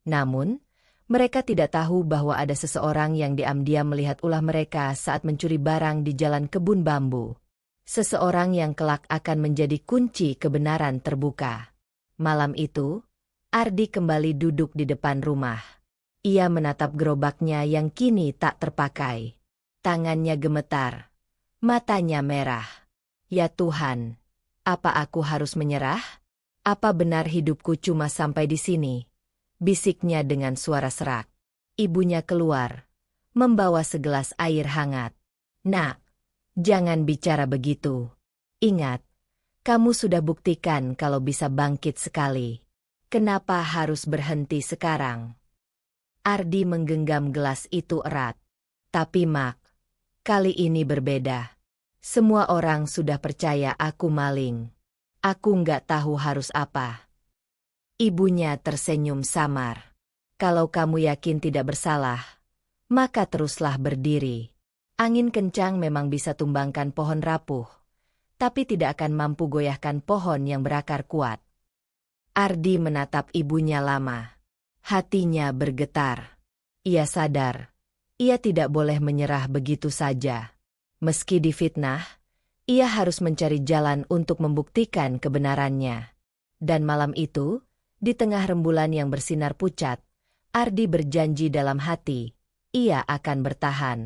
Namun, mereka tidak tahu bahwa ada seseorang yang diam-diam melihat ulah mereka saat mencuri barang di jalan kebun bambu. Seseorang yang kelak akan menjadi kunci kebenaran terbuka. Malam itu, Ardi kembali duduk di depan rumah. Ia menatap gerobaknya yang kini tak terpakai. Tangannya gemetar. Matanya merah. Ya Tuhan, apa aku harus menyerah? Apa benar hidupku cuma sampai di sini? bisiknya dengan suara serak. Ibunya keluar, membawa segelas air hangat. Nak, jangan bicara begitu. Ingat, kamu sudah buktikan kalau bisa bangkit sekali. Kenapa harus berhenti sekarang? Ardi menggenggam gelas itu erat. Tapi Mak, kali ini berbeda. Semua orang sudah percaya aku maling. Aku nggak tahu harus apa. Ibunya tersenyum samar. Kalau kamu yakin tidak bersalah, maka teruslah berdiri. Angin kencang memang bisa tumbangkan pohon rapuh, tapi tidak akan mampu goyahkan pohon yang berakar kuat. Ardi menatap ibunya lama. Hatinya bergetar. Ia sadar, ia tidak boleh menyerah begitu saja. Meski difitnah, ia harus mencari jalan untuk membuktikan kebenarannya. Dan malam itu, di tengah rembulan yang bersinar pucat, Ardi berjanji dalam hati, ia akan bertahan.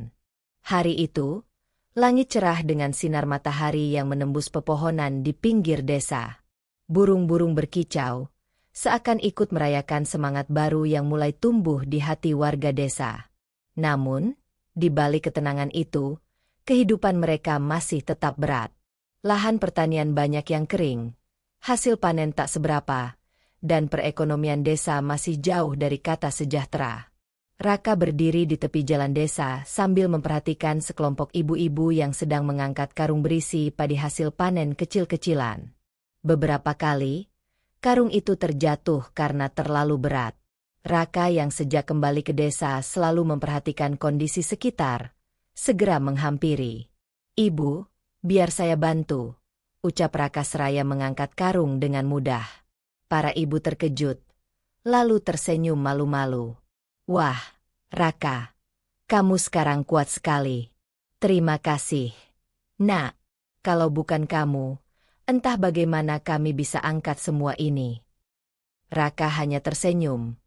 Hari itu, langit cerah dengan sinar matahari yang menembus pepohonan di pinggir desa. Burung-burung berkicau, seakan ikut merayakan semangat baru yang mulai tumbuh di hati warga desa. Namun, di balik ketenangan itu, kehidupan mereka masih tetap berat. Lahan pertanian banyak yang kering, hasil panen tak seberapa, dan perekonomian desa masih jauh dari kata sejahtera. Raka berdiri di tepi jalan desa sambil memperhatikan sekelompok ibu-ibu yang sedang mengangkat karung berisi padi hasil panen kecil-kecilan. Beberapa kali, karung itu terjatuh karena terlalu berat. Raka yang sejak kembali ke desa selalu memperhatikan kondisi sekitar, segera menghampiri. "Ibu, biar saya bantu," ucap Raka seraya mengangkat karung dengan mudah. Para ibu terkejut, lalu tersenyum malu-malu. "Wah, Raka, kamu sekarang kuat sekali. Terima kasih. Nak, kalau bukan kamu, entah bagaimana kami bisa angkat semua ini." Raka hanya tersenyum,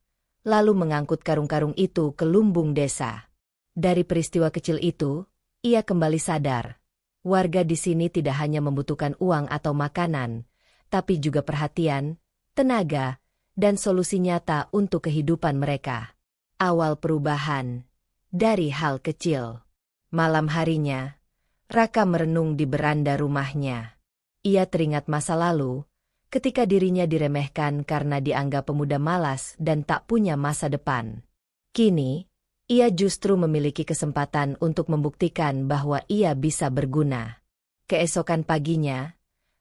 lalu mengangkut karung-karung itu ke lumbung desa. Dari peristiwa kecil itu, ia kembali sadar. Warga di sini tidak hanya membutuhkan uang atau makanan, tapi juga perhatian, tenaga, dan solusi nyata untuk kehidupan mereka. Awal perubahan dari hal kecil. Malam harinya, Raka merenung di beranda rumahnya. Ia teringat masa lalu, ketika dirinya diremehkan karena dianggap pemuda malas dan tak punya masa depan. Kini, ia justru memiliki kesempatan untuk membuktikan bahwa ia bisa berguna. Keesokan paginya,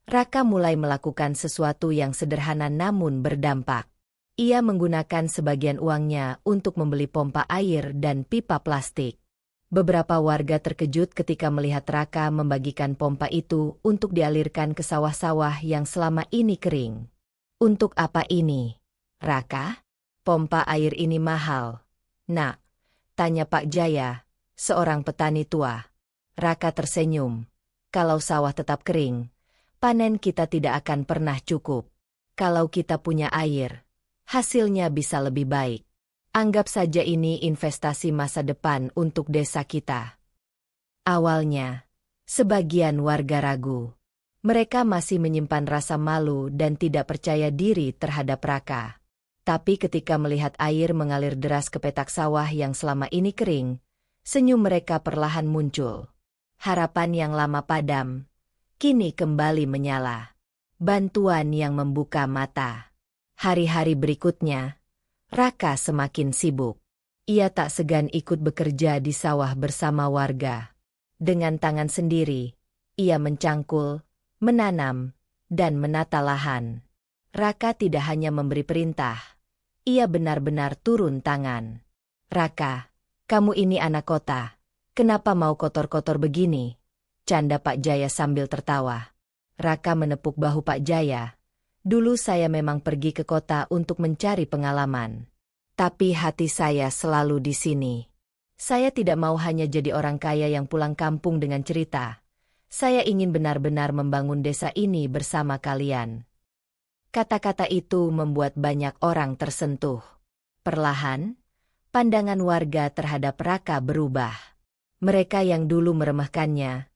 Raka mulai melakukan sesuatu yang sederhana namun berdampak. Ia menggunakan sebagian uangnya untuk membeli pompa air dan pipa plastik. Beberapa warga terkejut ketika melihat Raka membagikan pompa itu untuk dialirkan ke sawah-sawah yang selama ini kering. "Untuk apa ini, Raka?" "Pompa air ini mahal, Nak," tanya Pak Jaya, seorang petani tua. Raka tersenyum. "Kalau sawah tetap kering, panen kita tidak akan pernah cukup. Kalau kita punya air, hasilnya bisa lebih baik. Anggap saja ini investasi masa depan untuk desa kita." Awalnya, sebagian warga ragu. Mereka masih menyimpan rasa malu dan tidak percaya diri terhadap Raka. Tapi ketika melihat air mengalir deras ke petak sawah yang selama ini kering, senyum mereka perlahan muncul. Harapan yang lama padam kini kembali menyala. Bantuan yang membuka mata. Hari-hari berikutnya, Raka semakin sibuk. Ia tak segan ikut bekerja di sawah bersama warga. Dengan tangan sendiri, ia mencangkul, menanam, dan menata lahan. Raka tidak hanya memberi perintah, ia benar-benar turun tangan. "Raka, kamu ini anak kota, kenapa mau kotor-kotor begini?" canda Pak Jaya sambil tertawa. Raka menepuk bahu Pak Jaya. "Dulu saya memang pergi ke kota untuk mencari pengalaman. Tapi hati saya selalu di sini. Saya tidak mau hanya jadi orang kaya yang pulang kampung dengan cerita. Saya ingin benar-benar membangun desa ini bersama kalian." Kata-kata itu membuat banyak orang tersentuh. Perlahan, pandangan warga terhadap Raka berubah. Mereka yang dulu meremehkannya,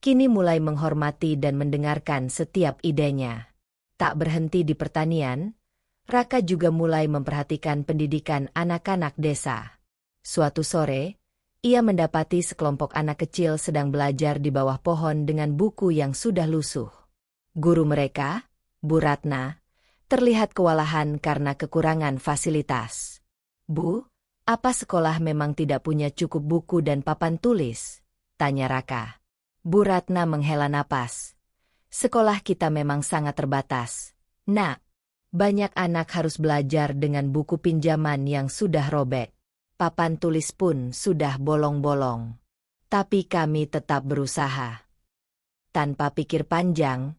kini mulai menghormati dan mendengarkan setiap idenya. Tak berhenti di pertanian, Raka juga mulai memperhatikan pendidikan anak-anak desa. Suatu sore, ia mendapati sekelompok anak kecil sedang belajar di bawah pohon dengan buku yang sudah lusuh. Guru mereka, Bu Ratna, terlihat kewalahan karena kekurangan fasilitas. "Bu, apa sekolah memang tidak punya cukup buku dan papan tulis?" tanya Raka. Bu Ratna menghela napas. "Sekolah kita memang sangat terbatas, Nak. Banyak anak harus belajar dengan buku pinjaman yang sudah robek. Papan tulis pun sudah bolong-bolong. Tapi kami tetap berusaha." Tanpa pikir panjang,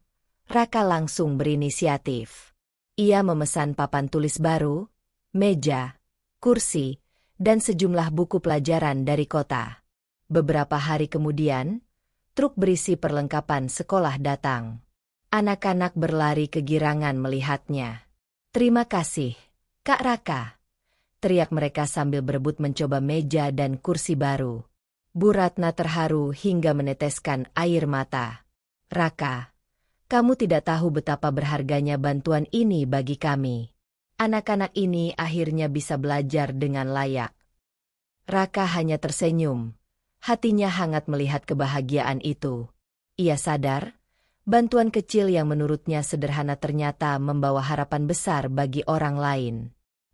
Raka langsung berinisiatif. Ia memesan papan tulis baru, meja, kursi, dan sejumlah buku pelajaran dari kota. Beberapa hari kemudian, truk berisi perlengkapan sekolah datang. Anak-anak berlari kegirangan melihatnya. "Terima kasih, Kak Raka," teriak mereka sambil berebut mencoba meja dan kursi baru. Bu Ratna terharu hingga meneteskan air mata. "Raka, kamu tidak tahu betapa berharganya bantuan ini bagi kami. Anak-anak ini akhirnya bisa belajar dengan layak." Raka hanya tersenyum. Hatinya hangat melihat kebahagiaan itu. Ia sadar, bantuan kecil yang menurutnya sederhana ternyata membawa harapan besar bagi orang lain.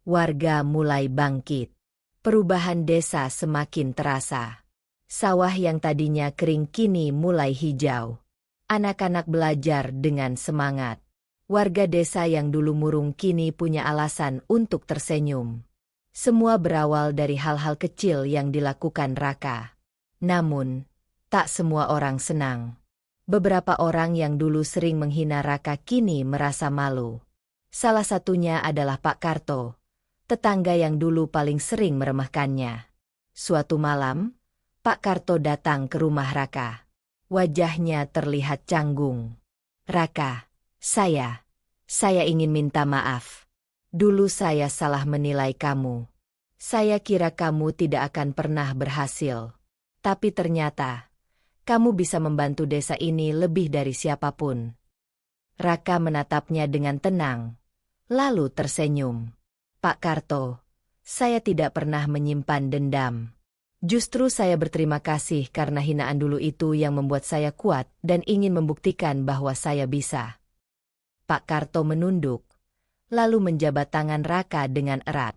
Warga mulai bangkit. Perubahan desa semakin terasa. Sawah yang tadinya kering kini mulai hijau. Anak-anak belajar dengan semangat. Warga desa yang dulu murung kini punya alasan untuk tersenyum. Semua berawal dari hal-hal kecil yang dilakukan Raka. Namun, tak semua orang senang. Beberapa orang yang dulu sering menghina Raka kini merasa malu. Salah satunya adalah Pak Karto, tetangga yang dulu paling sering meremehkannya. Suatu malam, Pak Karto datang ke rumah Raka. Wajahnya terlihat canggung. "Raka, saya ingin minta maaf. Dulu saya salah menilai kamu. Saya kira kamu tidak akan pernah berhasil. Tapi ternyata kamu bisa membantu desa ini lebih dari siapapun." Raka menatapnya dengan tenang, lalu tersenyum. "Pak Karto, saya tidak pernah menyimpan dendam. Justru saya berterima kasih karena hinaan dulu itu yang membuat saya kuat dan ingin membuktikan bahwa saya bisa." Pak Karto menunduk, lalu menjabat tangan Raka dengan erat.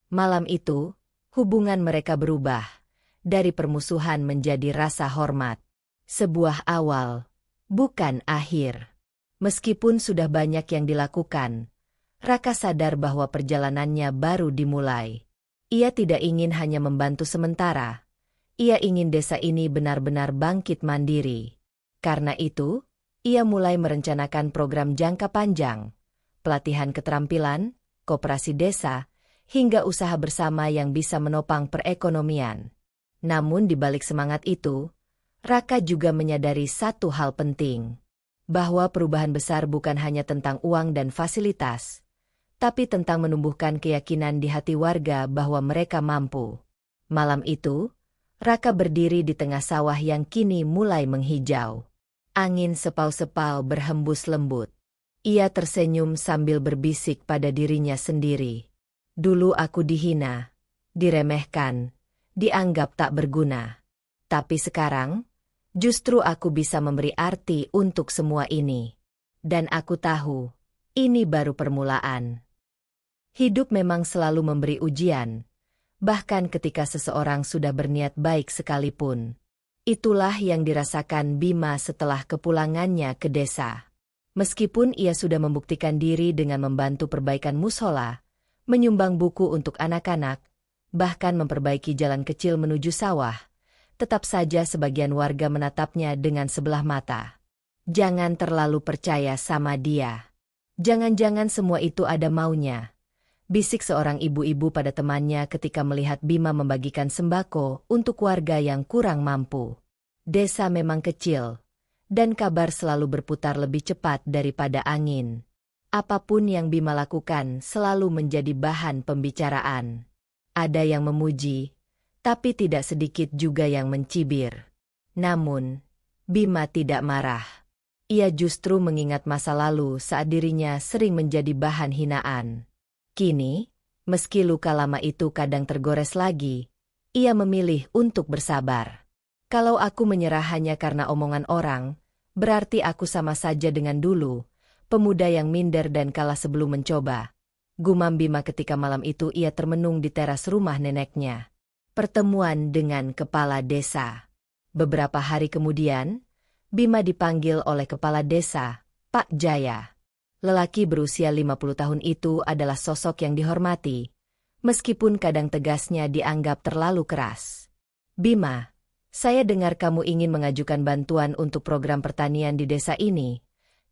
Malam itu, hubungan mereka berubah, dari permusuhan menjadi rasa hormat. Sebuah awal, bukan akhir. Meskipun sudah banyak yang dilakukan, Raka sadar bahwa perjalanannya baru dimulai. Ia tidak ingin hanya membantu sementara. Ia ingin desa ini benar-benar bangkit mandiri. Karena itu, ia mulai merencanakan program jangka panjang, pelatihan keterampilan, koperasi desa, hingga usaha bersama yang bisa menopang perekonomian. Namun di balik semangat itu, Raka juga menyadari satu hal penting, bahwa perubahan besar bukan hanya tentang uang dan fasilitas, tapi tentang menumbuhkan keyakinan di hati warga bahwa mereka mampu. Malam itu, Raka berdiri di tengah sawah yang kini mulai menghijau. Angin sepau-sepau berhembus lembut. Ia tersenyum sambil berbisik pada dirinya sendiri. "Dulu aku dihina, diremehkan, dianggap tak berguna. Tapi sekarang, justru aku bisa memberi arti untuk semua ini. Dan aku tahu, ini baru permulaan." Hidup memang selalu memberi ujian, bahkan ketika seseorang sudah berniat baik sekalipun. Itulah yang dirasakan Bima setelah kepulangannya ke desa. Meskipun ia sudah membuktikan diri dengan membantu perbaikan musola, menyumbang buku untuk anak-anak, bahkan memperbaiki jalan kecil menuju sawah, tetap saja sebagian warga menatapnya dengan sebelah mata. Jangan terlalu percaya sama dia. Jangan-jangan semua itu ada maunya, bisik seorang ibu-ibu pada temannya ketika melihat Bima membagikan sembako untuk warga yang kurang mampu. Desa memang kecil, dan kabar selalu berputar lebih cepat daripada angin. Apapun yang Bima lakukan selalu menjadi bahan pembicaraan. Ada yang memuji, tapi tidak sedikit juga yang mencibir. Namun, Bima tidak marah. Ia justru mengingat masa lalu saat dirinya sering menjadi bahan hinaan. Kini, meski luka lama itu kadang tergores lagi, ia memilih untuk bersabar. Kalau aku menyerah hanya karena omongan orang, berarti aku sama saja dengan dulu, pemuda yang minder dan kalah sebelum mencoba. Gumam Bima ketika malam itu ia termenung di teras rumah neneknya. Pertemuan dengan kepala desa. Beberapa hari kemudian, Bima dipanggil oleh kepala desa, Pak Jaya. Lelaki berusia 50 tahun itu adalah sosok yang dihormati, meskipun kadang tegasnya dianggap terlalu keras. Bima, saya dengar kamu ingin mengajukan bantuan untuk program pertanian di desa ini,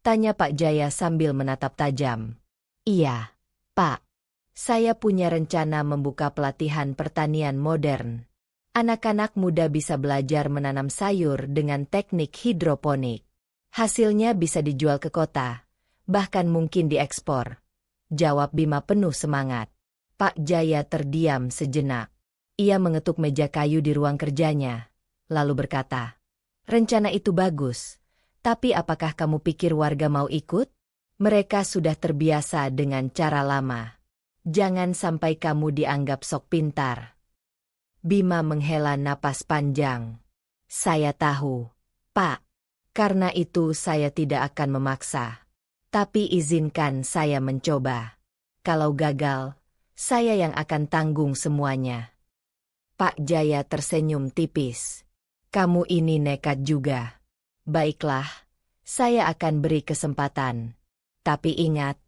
tanya Pak Jaya sambil menatap tajam. Iya, Pak. Saya punya rencana membuka pelatihan pertanian modern. Anak-anak muda bisa belajar menanam sayur dengan teknik hidroponik. Hasilnya bisa dijual ke kota, bahkan mungkin diekspor. Jawab Bima penuh semangat. Pak Jaya terdiam sejenak. Ia mengetuk meja kayu di ruang kerjanya, lalu berkata, rencana itu bagus, tapi apakah kamu pikir warga mau ikut? Mereka sudah terbiasa dengan cara lama. Jangan sampai kamu dianggap sok pintar. Bima menghela napas panjang. Saya tahu, Pak. Karena itu saya tidak akan memaksa. Tapi izinkan saya mencoba. Kalau gagal, saya yang akan tanggung semuanya. Pak Jaya tersenyum tipis. Kamu ini nekat juga. Baiklah, saya akan beri kesempatan. Tapi ingat,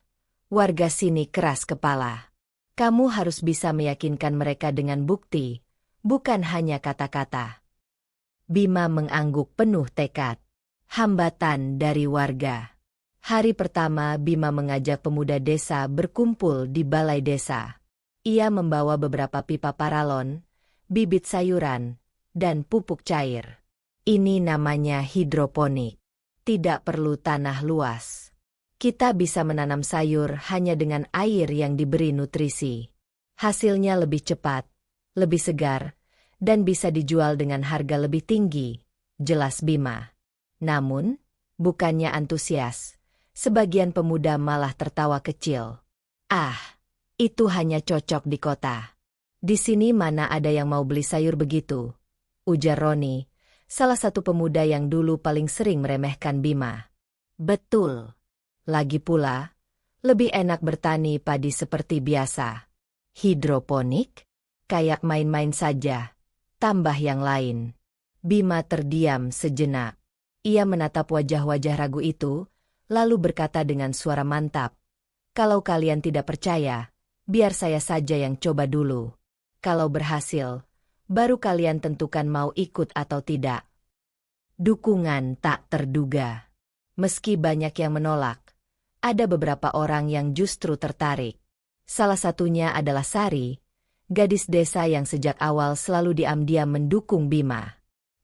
warga sini keras kepala. Kamu harus bisa meyakinkan mereka dengan bukti, bukan hanya kata-kata. Bima mengangguk penuh tekad. Hambatan dari warga. Hari pertama Bima mengajak pemuda desa berkumpul di balai desa. Ia membawa beberapa pipa paralon, bibit sayuran, dan pupuk cair. Ini namanya hidroponik. Tidak perlu tanah luas. Kita bisa menanam sayur hanya dengan air yang diberi nutrisi. Hasilnya lebih cepat, lebih segar, dan bisa dijual dengan harga lebih tinggi, jelas Bima. Namun, bukannya antusias, sebagian pemuda malah tertawa kecil. Ah, itu hanya cocok di kota. Di sini mana ada yang mau beli sayur begitu? Ujar Roni, salah satu pemuda yang dulu paling sering meremehkan Bima. Betul. Lagi pula, lebih enak bertani padi seperti biasa. Hidroponik? Kayak main-main saja. Tambah yang lain. Bima terdiam sejenak. Ia menatap wajah-wajah ragu itu, lalu berkata dengan suara mantap. Kalau kalian tidak percaya, biar saya saja yang coba dulu. Kalau berhasil, baru kalian tentukan mau ikut atau tidak. Dukungan tak terduga. Meski banyak yang menolak, ada beberapa orang yang justru tertarik. Salah satunya adalah Sari, gadis desa yang sejak awal selalu diam-diam mendukung Bima.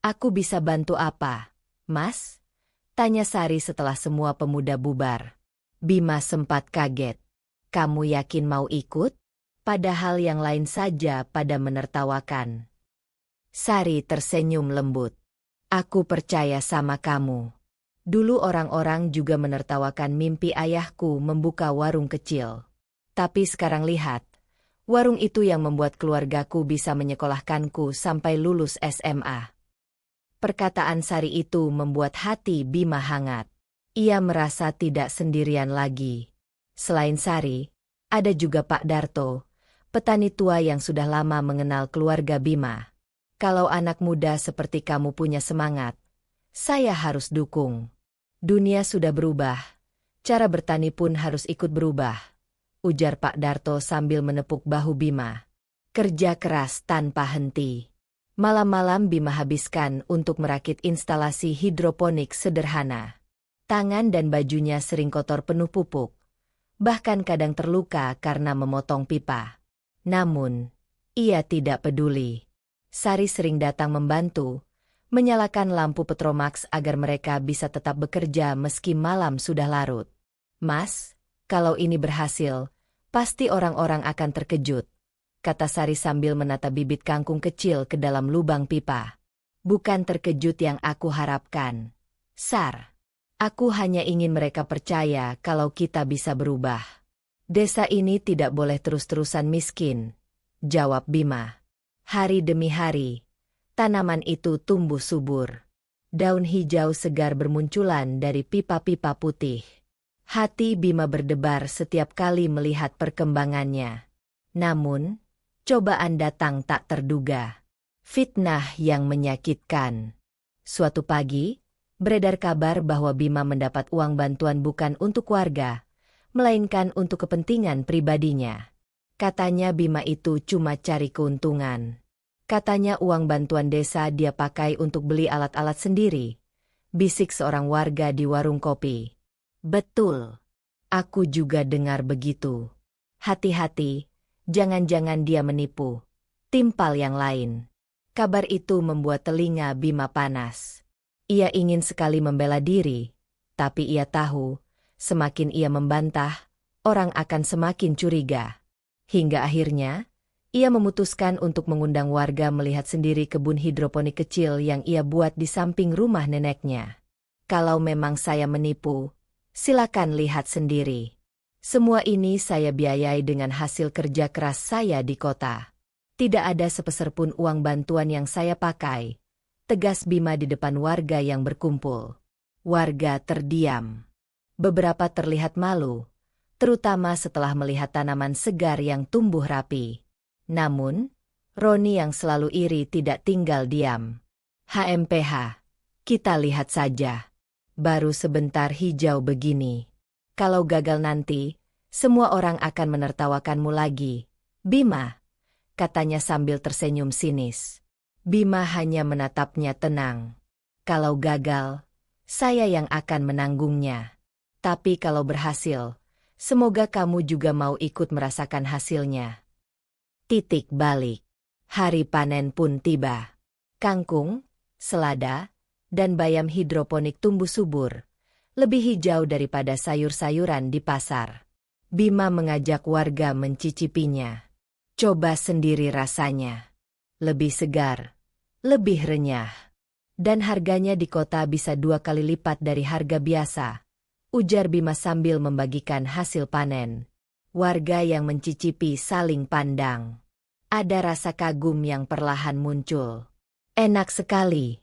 Aku bisa bantu apa, Mas? Tanya Sari setelah semua pemuda bubar. Bima sempat kaget. Kamu yakin mau ikut? Padahal yang lain saja pada menertawakan. Sari tersenyum lembut. Aku percaya sama kamu. Dulu orang-orang juga menertawakan mimpi ayahku membuka warung kecil. Tapi sekarang lihat, warung itu yang membuat keluargaku bisa menyekolahkanku sampai lulus SMA. Perkataan Sari itu membuat hati Bima hangat. Ia merasa tidak sendirian lagi. Selain Sari, ada juga Pak Darto, petani tua yang sudah lama mengenal keluarga Bima. Kalau anak muda seperti kamu punya semangat, saya harus dukung. Dunia sudah berubah, cara bertani pun harus ikut berubah, ujar Pak Darto sambil menepuk bahu Bima. Kerja keras tanpa henti. Malam-malam Bima habiskan untuk merakit instalasi hidroponik sederhana. Tangan dan bajunya sering kotor penuh pupuk, bahkan kadang terluka karena memotong pipa. Namun, ia tidak peduli. Sari sering datang membantu, menyalakan lampu Petromax agar mereka bisa tetap bekerja meski malam sudah larut. Mas, kalau ini berhasil, pasti orang-orang akan terkejut, kata Sari sambil menata bibit kangkung kecil ke dalam lubang pipa. Bukan terkejut yang aku harapkan, Sar. Aku hanya ingin mereka percaya kalau kita bisa berubah. Desa ini tidak boleh terus-terusan miskin, jawab Bima. Hari demi hari, tanaman itu tumbuh subur. Daun hijau segar bermunculan dari pipa-pipa putih. Hati Bima berdebar setiap kali melihat perkembangannya. Namun, cobaan datang tak terduga. Fitnah yang menyakitkan. Suatu pagi, beredar kabar bahwa Bima mendapat uang bantuan bukan untuk warga, melainkan untuk kepentingan pribadinya. Katanya Bima itu cuma cari keuntungan. Katanya uang bantuan desa dia pakai untuk beli alat-alat sendiri. Bisik seorang warga di warung kopi. Betul. Aku juga dengar begitu. Hati-hati, jangan-jangan dia menipu. Timpal yang lain. Kabar itu membuat telinga Bima panas. Ia ingin sekali membela diri, tapi ia tahu, semakin ia membantah, orang akan semakin curiga. Hingga akhirnya, ia memutuskan untuk mengundang warga melihat sendiri kebun hidroponik kecil yang ia buat di samping rumah neneknya. Kalau memang saya menipu, silakan lihat sendiri. Semua ini saya biayai dengan hasil kerja keras saya di kota. Tidak ada sepeser pun uang bantuan yang saya pakai, tegas Bima di depan warga yang berkumpul. Warga terdiam. Beberapa terlihat malu, terutama setelah melihat tanaman segar yang tumbuh rapi. Namun, Roni yang selalu iri tidak tinggal diam. HMPH, kita lihat saja. Baru sebentar hijau begini. Kalau gagal nanti, semua orang akan menertawakanmu lagi. Bima, katanya sambil tersenyum sinis. Bima hanya menatapnya tenang. Kalau gagal, saya yang akan menanggungnya. Tapi kalau berhasil, semoga kamu juga mau ikut merasakan hasilnya. Titik balik. Hari panen pun tiba. Kangkung, selada, dan bayam hidroponik tumbuh subur, lebih hijau daripada sayur-sayuran di pasar. Bima mengajak warga mencicipinya. Coba sendiri rasanya. Lebih segar, lebih renyah. Dan harganya di kota bisa 2 kali lipat dari harga biasa, ujar Bima sambil membagikan hasil panen. Warga yang mencicipi saling pandang. Ada rasa kagum yang perlahan muncul. Enak sekali,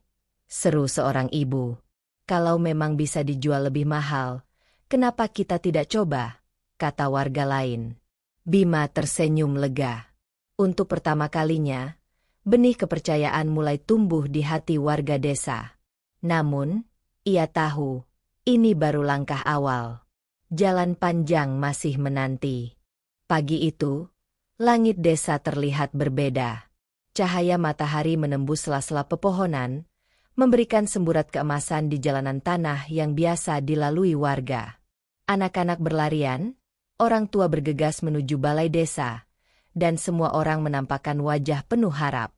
seru seorang ibu. Kalau memang bisa dijual lebih mahal, kenapa kita tidak coba? Kata warga lain. Bima tersenyum lega. Untuk pertama kalinya, benih kepercayaan mulai tumbuh di hati warga desa. Namun, ia tahu, ini baru langkah awal. Jalan panjang masih menanti. Pagi itu, langit desa terlihat berbeda. Cahaya matahari menembus sela-sela pepohonan, memberikan semburat keemasan di jalanan tanah yang biasa dilalui warga. Anak-anak berlarian, orang tua bergegas menuju balai desa, dan semua orang menampakkan wajah penuh harap.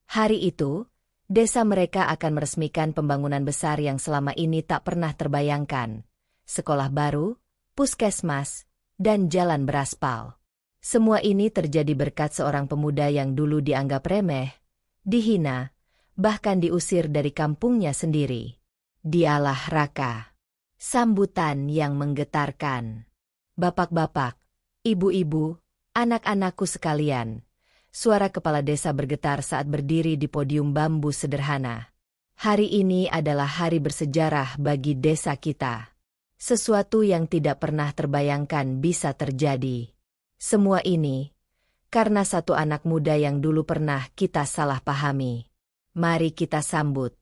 Hari itu, desa mereka akan meresmikan pembangunan besar yang selama ini tak pernah terbayangkan. Sekolah baru, puskesmas, dan jalan beraspal. Semua ini terjadi berkat seorang pemuda yang dulu dianggap remeh, dihina, bahkan diusir dari kampungnya sendiri. Dialah Raka. Sambutan yang menggetarkan. Bapak-bapak, ibu-ibu, anak-anakku sekalian, suara kepala desa bergetar saat berdiri di podium bambu sederhana. Hari ini adalah hari bersejarah bagi desa kita. Sesuatu yang tidak pernah terbayangkan bisa terjadi. Semua ini karena satu anak muda yang dulu pernah kita salah pahami. Mari kita sambut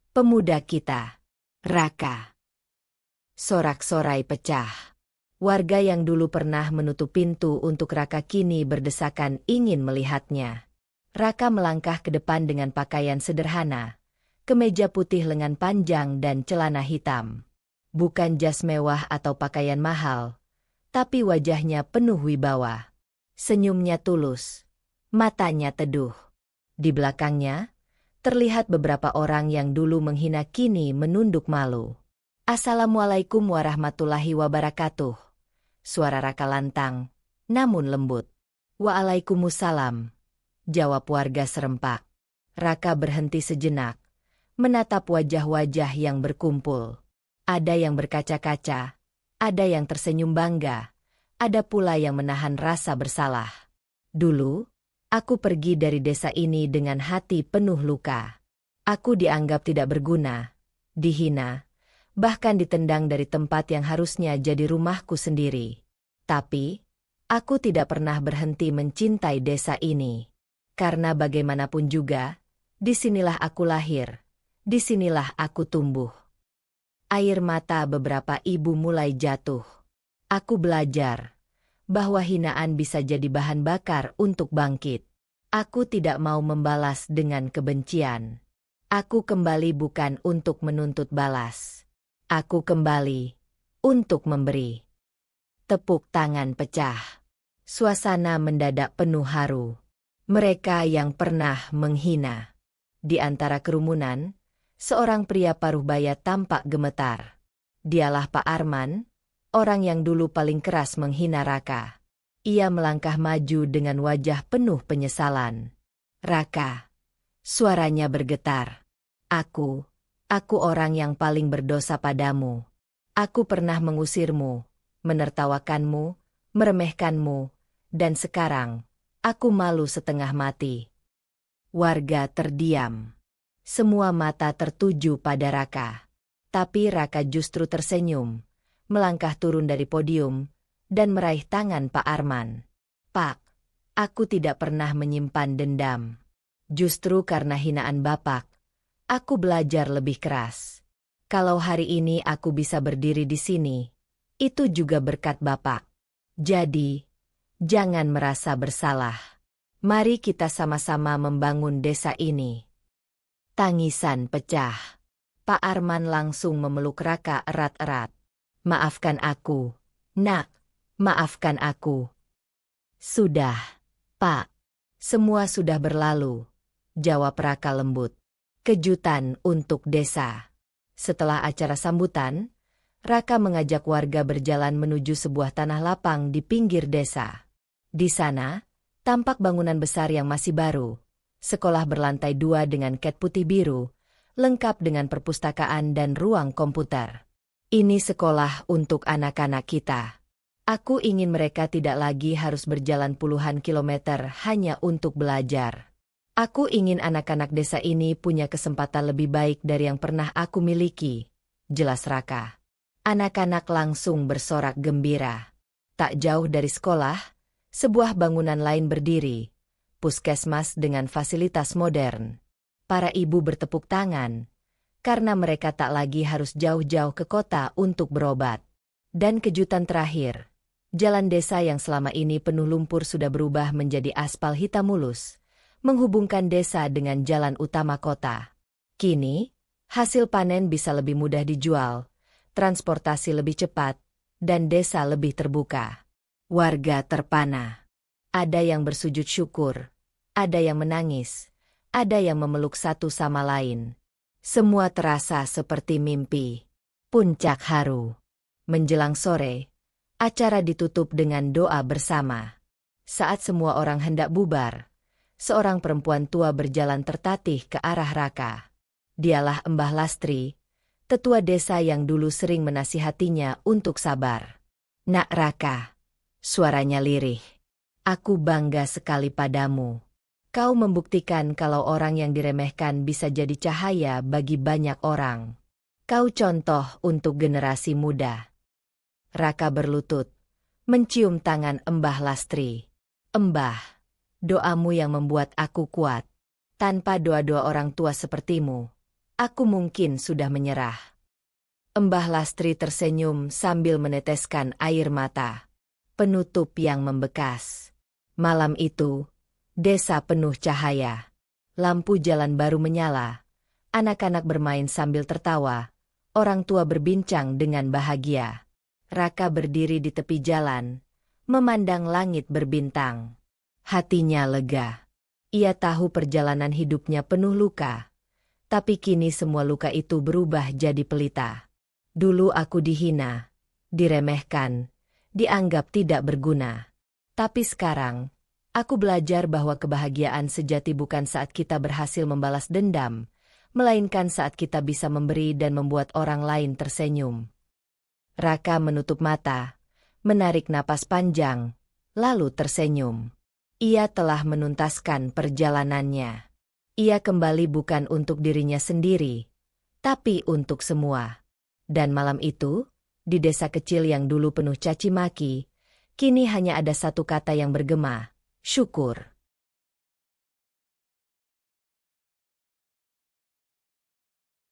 pemuda kita, Raka. Sorak-sorai pecah. Warga yang dulu pernah menutup pintu untuk Raka kini berdesakan ingin melihatnya. Raka melangkah ke depan dengan pakaian sederhana, kemeja putih lengan panjang dan celana hitam. Bukan jas mewah atau pakaian mahal, tapi wajahnya penuh wibawa. Senyumnya tulus, matanya teduh. Di belakangnya, terlihat beberapa orang yang dulu menghina kini menunduk malu. Assalamualaikum warahmatullahi wabarakatuh. Suara Raka lantang, namun lembut. Waalaikumsalam, jawab warga serempak. Raka berhenti sejenak, menatap wajah-wajah yang berkumpul. Ada yang berkaca-kaca, ada yang tersenyum bangga, ada pula yang menahan rasa bersalah. Dulu, aku pergi dari desa ini dengan hati penuh luka. Aku dianggap tidak berguna, dihina, bahkan ditendang dari tempat yang harusnya jadi rumahku sendiri. Tapi, aku tidak pernah berhenti mencintai desa ini. Karena bagaimanapun juga, disinilah aku lahir, disinilah aku tumbuh. Air mata beberapa ibu mulai jatuh. Aku belajar bahwa hinaan bisa jadi bahan bakar untuk bangkit. Aku tidak mau membalas dengan kebencian. Aku kembali bukan untuk menuntut balas. Aku kembali untuk memberi. Tepuk tangan pecah. Suasana mendadak penuh haru. Mereka yang pernah menghina. Di antara kerumunan, seorang pria paruh baya tampak gemetar. Dialah Pak Arman, orang yang dulu paling keras menghina Raka. Ia melangkah maju dengan wajah penuh penyesalan. Raka. Suaranya bergetar. Aku orang yang paling berdosa padamu. Aku pernah mengusirmu, menertawakanmu, meremehkanmu, dan sekarang, aku malu setengah mati. Warga terdiam. Semua mata tertuju pada Raka. Tapi Raka justru tersenyum, melangkah turun dari podium, dan meraih tangan Pak Arman. Pak, aku tidak pernah menyimpan dendam. Justru karena hinaan Bapak, aku belajar lebih keras. Kalau hari ini aku bisa berdiri di sini, itu juga berkat Bapak. Jadi, jangan merasa bersalah. Mari kita sama-sama membangun desa ini. Tangisan pecah. Pak Arman langsung memeluk Raka erat-erat. Maafkan aku, Nak. Maafkan aku. Sudah, Pak. Semua sudah berlalu, jawab Raka lembut. Kejutan untuk desa. Setelah acara sambutan, Raka mengajak warga berjalan menuju sebuah tanah lapang di pinggir desa. Di sana, tampak bangunan besar yang masih baru. Sekolah berlantai 2 dengan cat putih biru, lengkap dengan perpustakaan dan ruang komputer. Ini sekolah untuk anak-anak kita. Aku ingin mereka tidak lagi harus berjalan puluhan kilometer hanya untuk belajar. Aku ingin anak-anak desa ini punya kesempatan lebih baik dari yang pernah aku miliki, jelas Raka. Anak-anak langsung bersorak gembira. Tak jauh dari sekolah, sebuah bangunan lain berdiri, puskesmas dengan fasilitas modern. Para ibu bertepuk tangan, karena mereka tak lagi harus jauh-jauh ke kota untuk berobat. Dan kejutan terakhir, jalan desa yang selama ini penuh lumpur sudah berubah menjadi aspal hitam mulus, menghubungkan desa dengan jalan utama kota. Kini, hasil panen bisa lebih mudah dijual, transportasi lebih cepat, dan desa lebih terbuka. Warga terpana. Ada yang bersujud syukur, ada yang menangis, ada yang memeluk satu sama lain. Semua terasa seperti mimpi. Puncak haru. Menjelang sore, acara ditutup dengan doa bersama. Saat semua orang hendak bubar, seorang perempuan tua berjalan tertatih ke arah Raka. Dialah Mbah Lastri, tetua desa yang dulu sering menasihatinya untuk sabar. Nak Raka, suaranya lirih. Aku bangga sekali padamu. Kau membuktikan kalau orang yang diremehkan bisa jadi cahaya bagi banyak orang. Kau contoh untuk generasi muda. Raka berlutut, mencium tangan Mbah Lastri. Mbah, doamu yang membuat aku kuat. Tanpa doa-doa orang tua sepertimu, aku mungkin sudah menyerah. Mbah Lastri tersenyum sambil meneteskan air mata. Penutup yang membekas. Malam itu, desa penuh cahaya. Lampu jalan baru menyala. Anak-anak bermain sambil tertawa. Orang tua berbincang dengan bahagia. Raka berdiri di tepi jalan, memandang langit berbintang. Hatinya lega. Ia tahu perjalanan hidupnya penuh luka. Tapi kini semua luka itu berubah jadi pelita. Dulu aku dihina, diremehkan, dianggap tidak berguna. Tapi sekarang, aku belajar bahwa kebahagiaan sejati bukan saat kita berhasil membalas dendam, melainkan saat kita bisa memberi dan membuat orang lain tersenyum. Raka menutup mata, menarik napas panjang, lalu tersenyum. Ia telah menuntaskan perjalanannya. Ia kembali bukan untuk dirinya sendiri, tapi untuk semua. Dan malam itu, di desa kecil yang dulu penuh caci maki, kini hanya ada satu kata yang bergema, syukur.